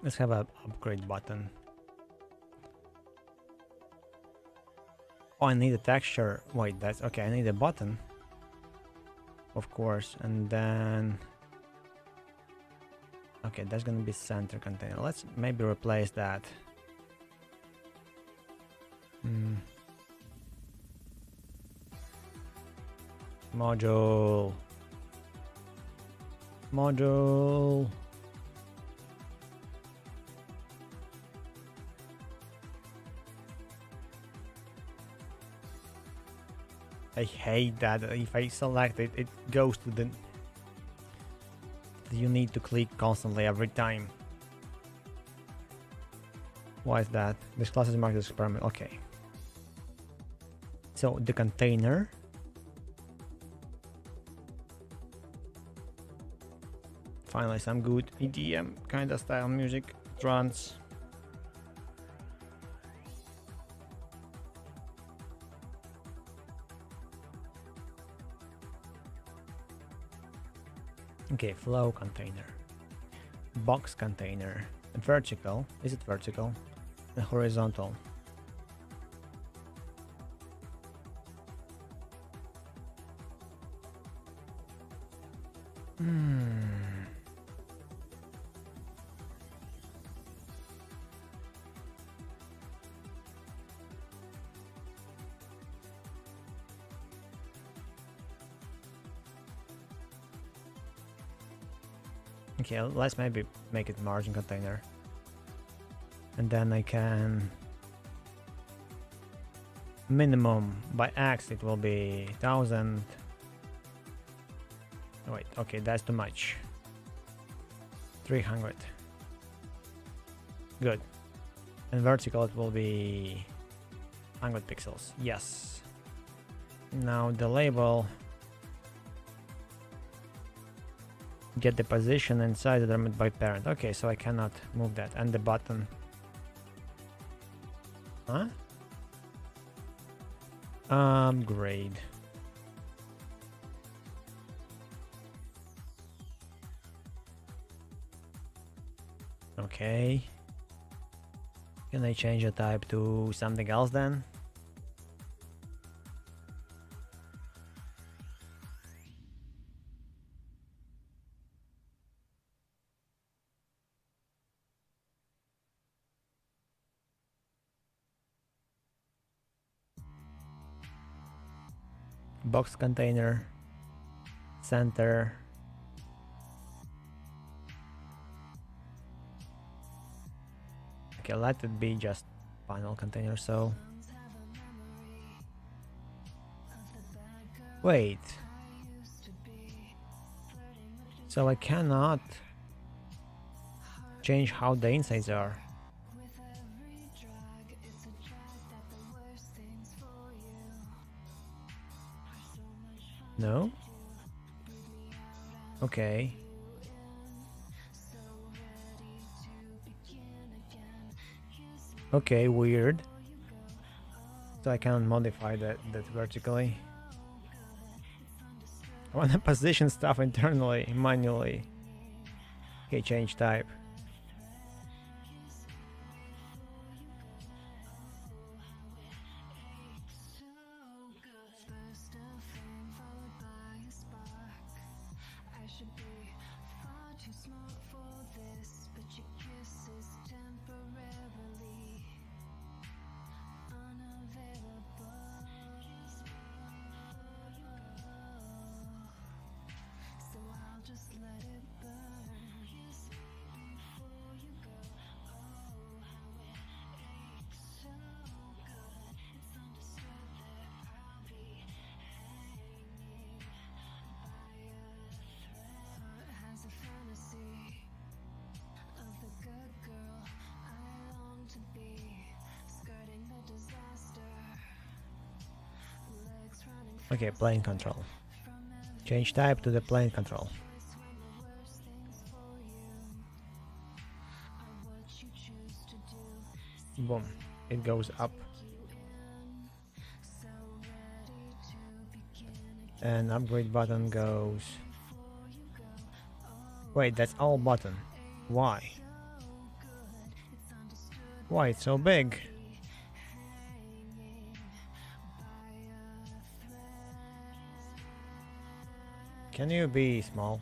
let's have an upgrade button. Oh, I need a texture. Wait, that's okay. I need a button, of course, and then okay, that's gonna be center container. Let's maybe replace that. Module. Module. I hate that if I select it, it goes to the... You need to click constantly every time. Why is that? This class is marked as experiment. Okay. So the container. Finally some good EDM kind of style music. Trance. Okay, flow container, box container, vertical. Is it vertical? And horizontal. Okay, let's maybe make it margin container. And then I can minimum by X it will be 1000. Oh, wait, okay, that's too much. 300. Good. And vertical it will be 100 pixels. Yes. Now the label. Get the position and size determined by parent. Okay, so I cannot move that. And the button. Huh? Grade. Okay. Can I change the type to something else then? Box container, center. Okay, let it be just panel container. So wait, so I cannot change how the insides are. No? Okay. Okay, weird. So I can modify that vertically. I want to position stuff internally, manually. Okay, change type. Okay, plane control. Change type to the plane control. Boom, it goes up. And upgrade button goes... Wait, that's all button. Why? Why it's so big? Can you be small?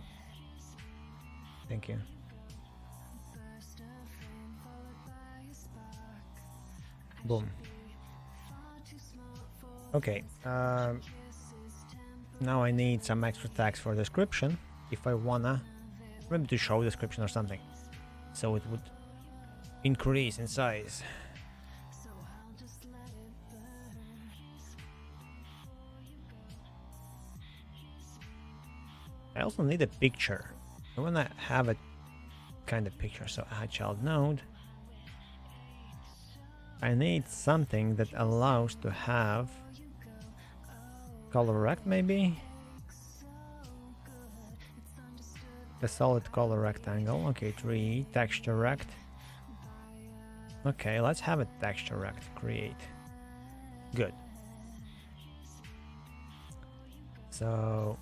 Thank you. Boom. Okay. Now I need some extra text for description if I wanna maybe to show description or something, so it would increase in size. I also need a picture. I want to have a kind of picture, so add child node. I need something that allows to have color rect, maybe the solid color rectangle. Okay, 3 texture rect. Okay, let's have a texture rect create. Good. So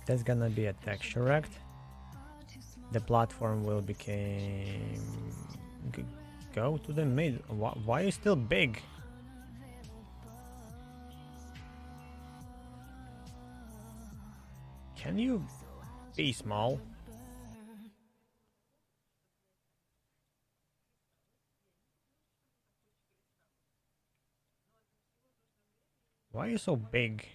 that's gonna be a texture rect. The platform will become go to the mid. Why is still big? Can you be small? Why are you so big?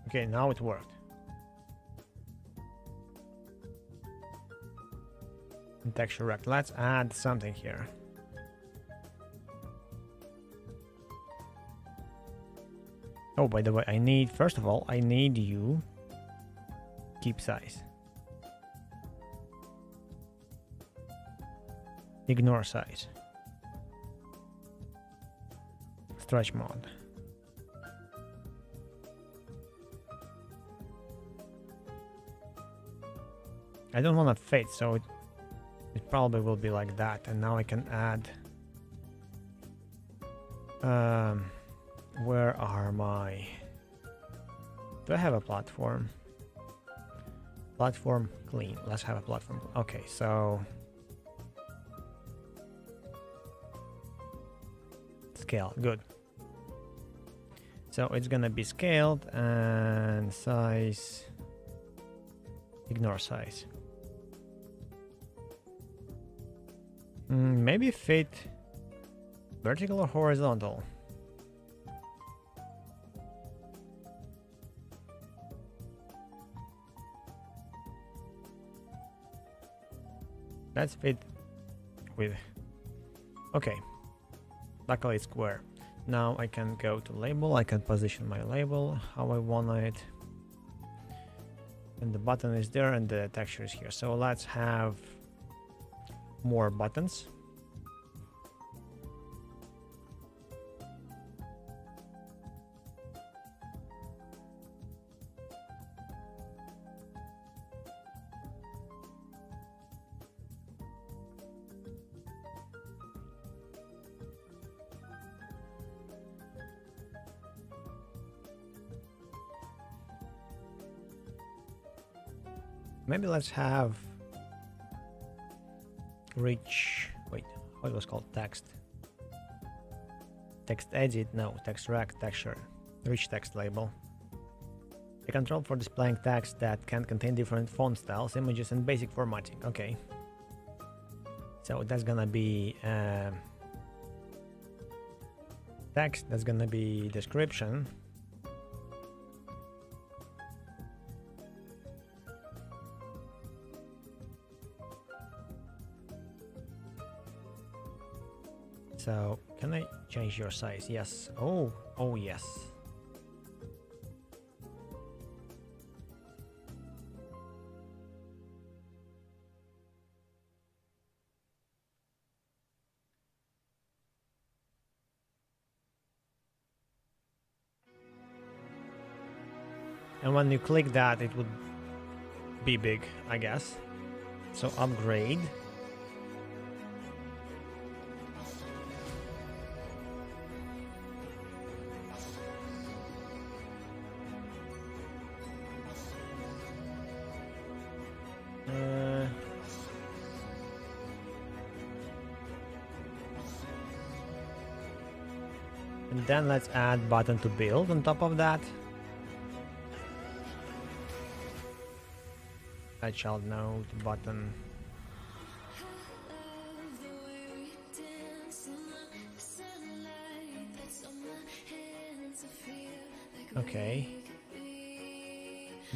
Okay, now it worked. And texture rect. Let's add something here. Oh, by the way, I need, first of all, I need you keep size. Ignore size. Stretch mode. I don't want to fade, so it probably will be like that. And now I can add where are my, do I have a platform? Platform clean. Let's have a platform. Okay, so scale, good. So it's gonna be scaled and size, ignore size. Maybe fit vertical or horizontal. Let's fit with, okay, luckily it's square. Now I can go to label, I can position my label how I want it, and the button is there and the texture is here. So let's have more buttons. Maybe let's have rich, wait, how it was called, text edit, no, text rect, texture, rich text label. A control for displaying text that can contain different font styles, images, and basic formatting. Okay, so that's gonna be text, that's gonna be description. So can I change your size? Yes. Oh yes. And when you click that, it would be big, I guess. So upgrade. And then let's add button to build on top of that. Add child node button. Okay.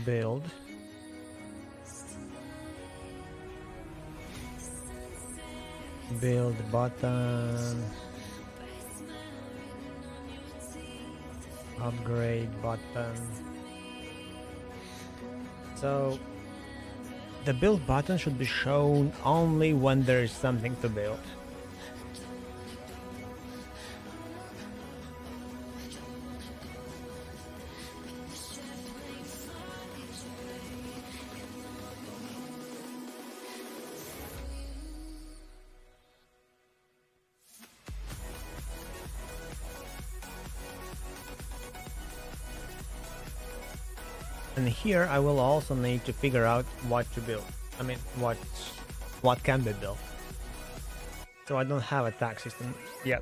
Build. Build button. Upgrade button. So the build button should be shown only when there is something to build. And here I will also need to figure out what to build. I mean, what can be built. So I don't have a tag system yet.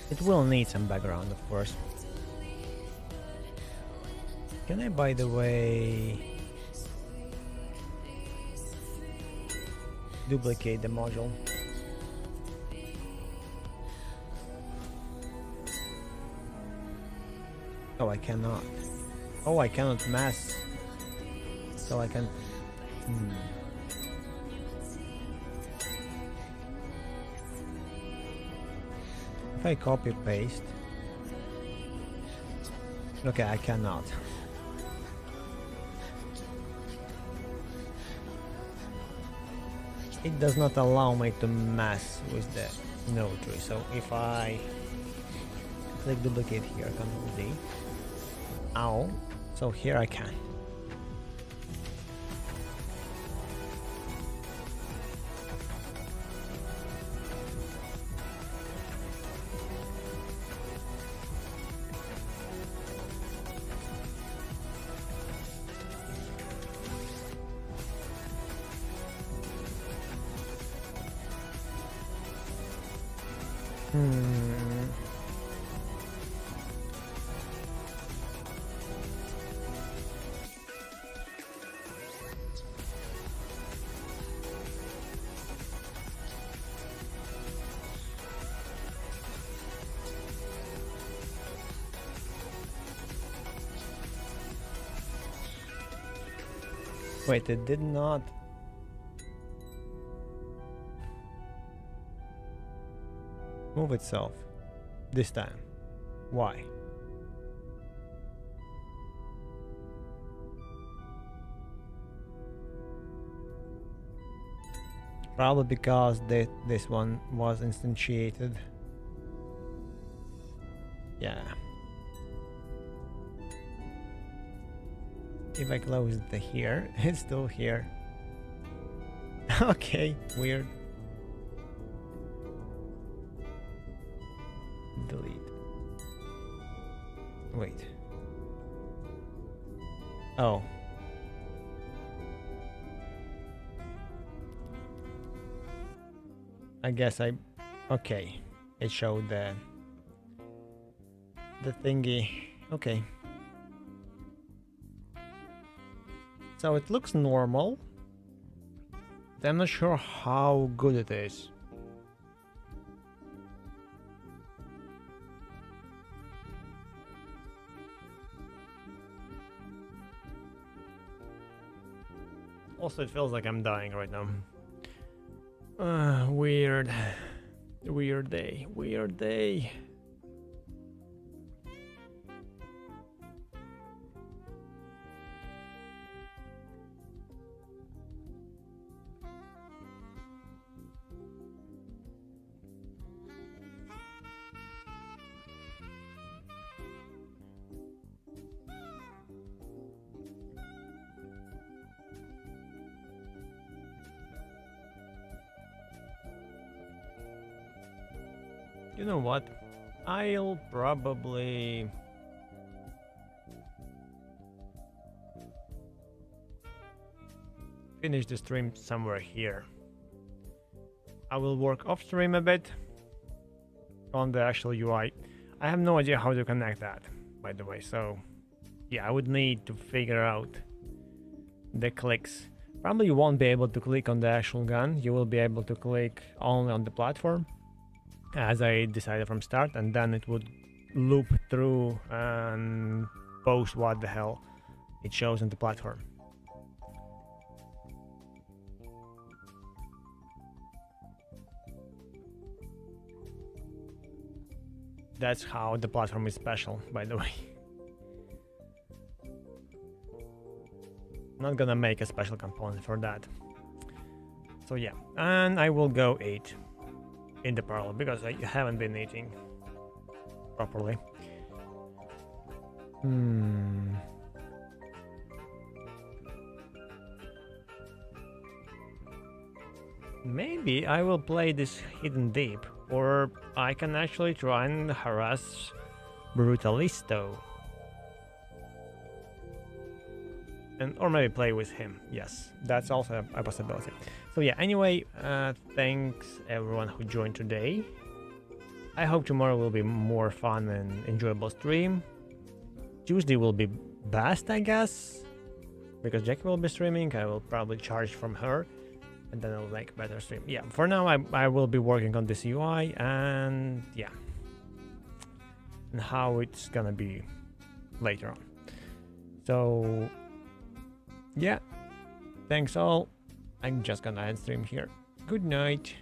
It will need some background, of course. Can I, by the way, duplicate the module? Oh, I cannot. Oh, I cannot mask. So I can... If I copy paste... Okay, I cannot. It does not allow me to mess with the node tree. So if I click duplicate here, Ctrl D. Ow. So here I can. Wait, it did not... move itself this time. Why? Probably because this one was instantiated. Yeah. If I close it here, it's still here. Okay, weird. Delete. Wait. Oh. I guess okay. It showed the thingy. Okay. So it looks normal. I'm not sure how good it is. Also, it feels like I'm dying right now. Weird. Weird day. Weird day. You know what? I'll probably finish the stream somewhere here. I will work off stream a bit on the actual UI. I have no idea how to connect that, by the way, so yeah, I would need to figure out the clicks. Probably you won't be able to click on the actual gun, you will be able to click only on the platform, as I decided from start, and then it would loop through and post what the hell it shows on the platform. That's how the platform is special, by the way. Not gonna make a special component for that. So yeah, and I will go eat in the parlor because I haven't been eating properly. Maybe I will play this Hidden Deep, or I can actually try and harass Brutalisto. Or maybe play with him. Yes, that's also a possibility. So yeah, anyway, thanks everyone who joined today. I hope tomorrow will be more fun and enjoyable stream. Tuesday will be best, I guess, because Jackie will be streaming. I will probably charge from her, and then I'll make a better stream. Yeah, for now I will be working on this UI, and yeah, and how it's gonna be later on. So yeah, thanks all. I'm just gonna end stream here. Good night.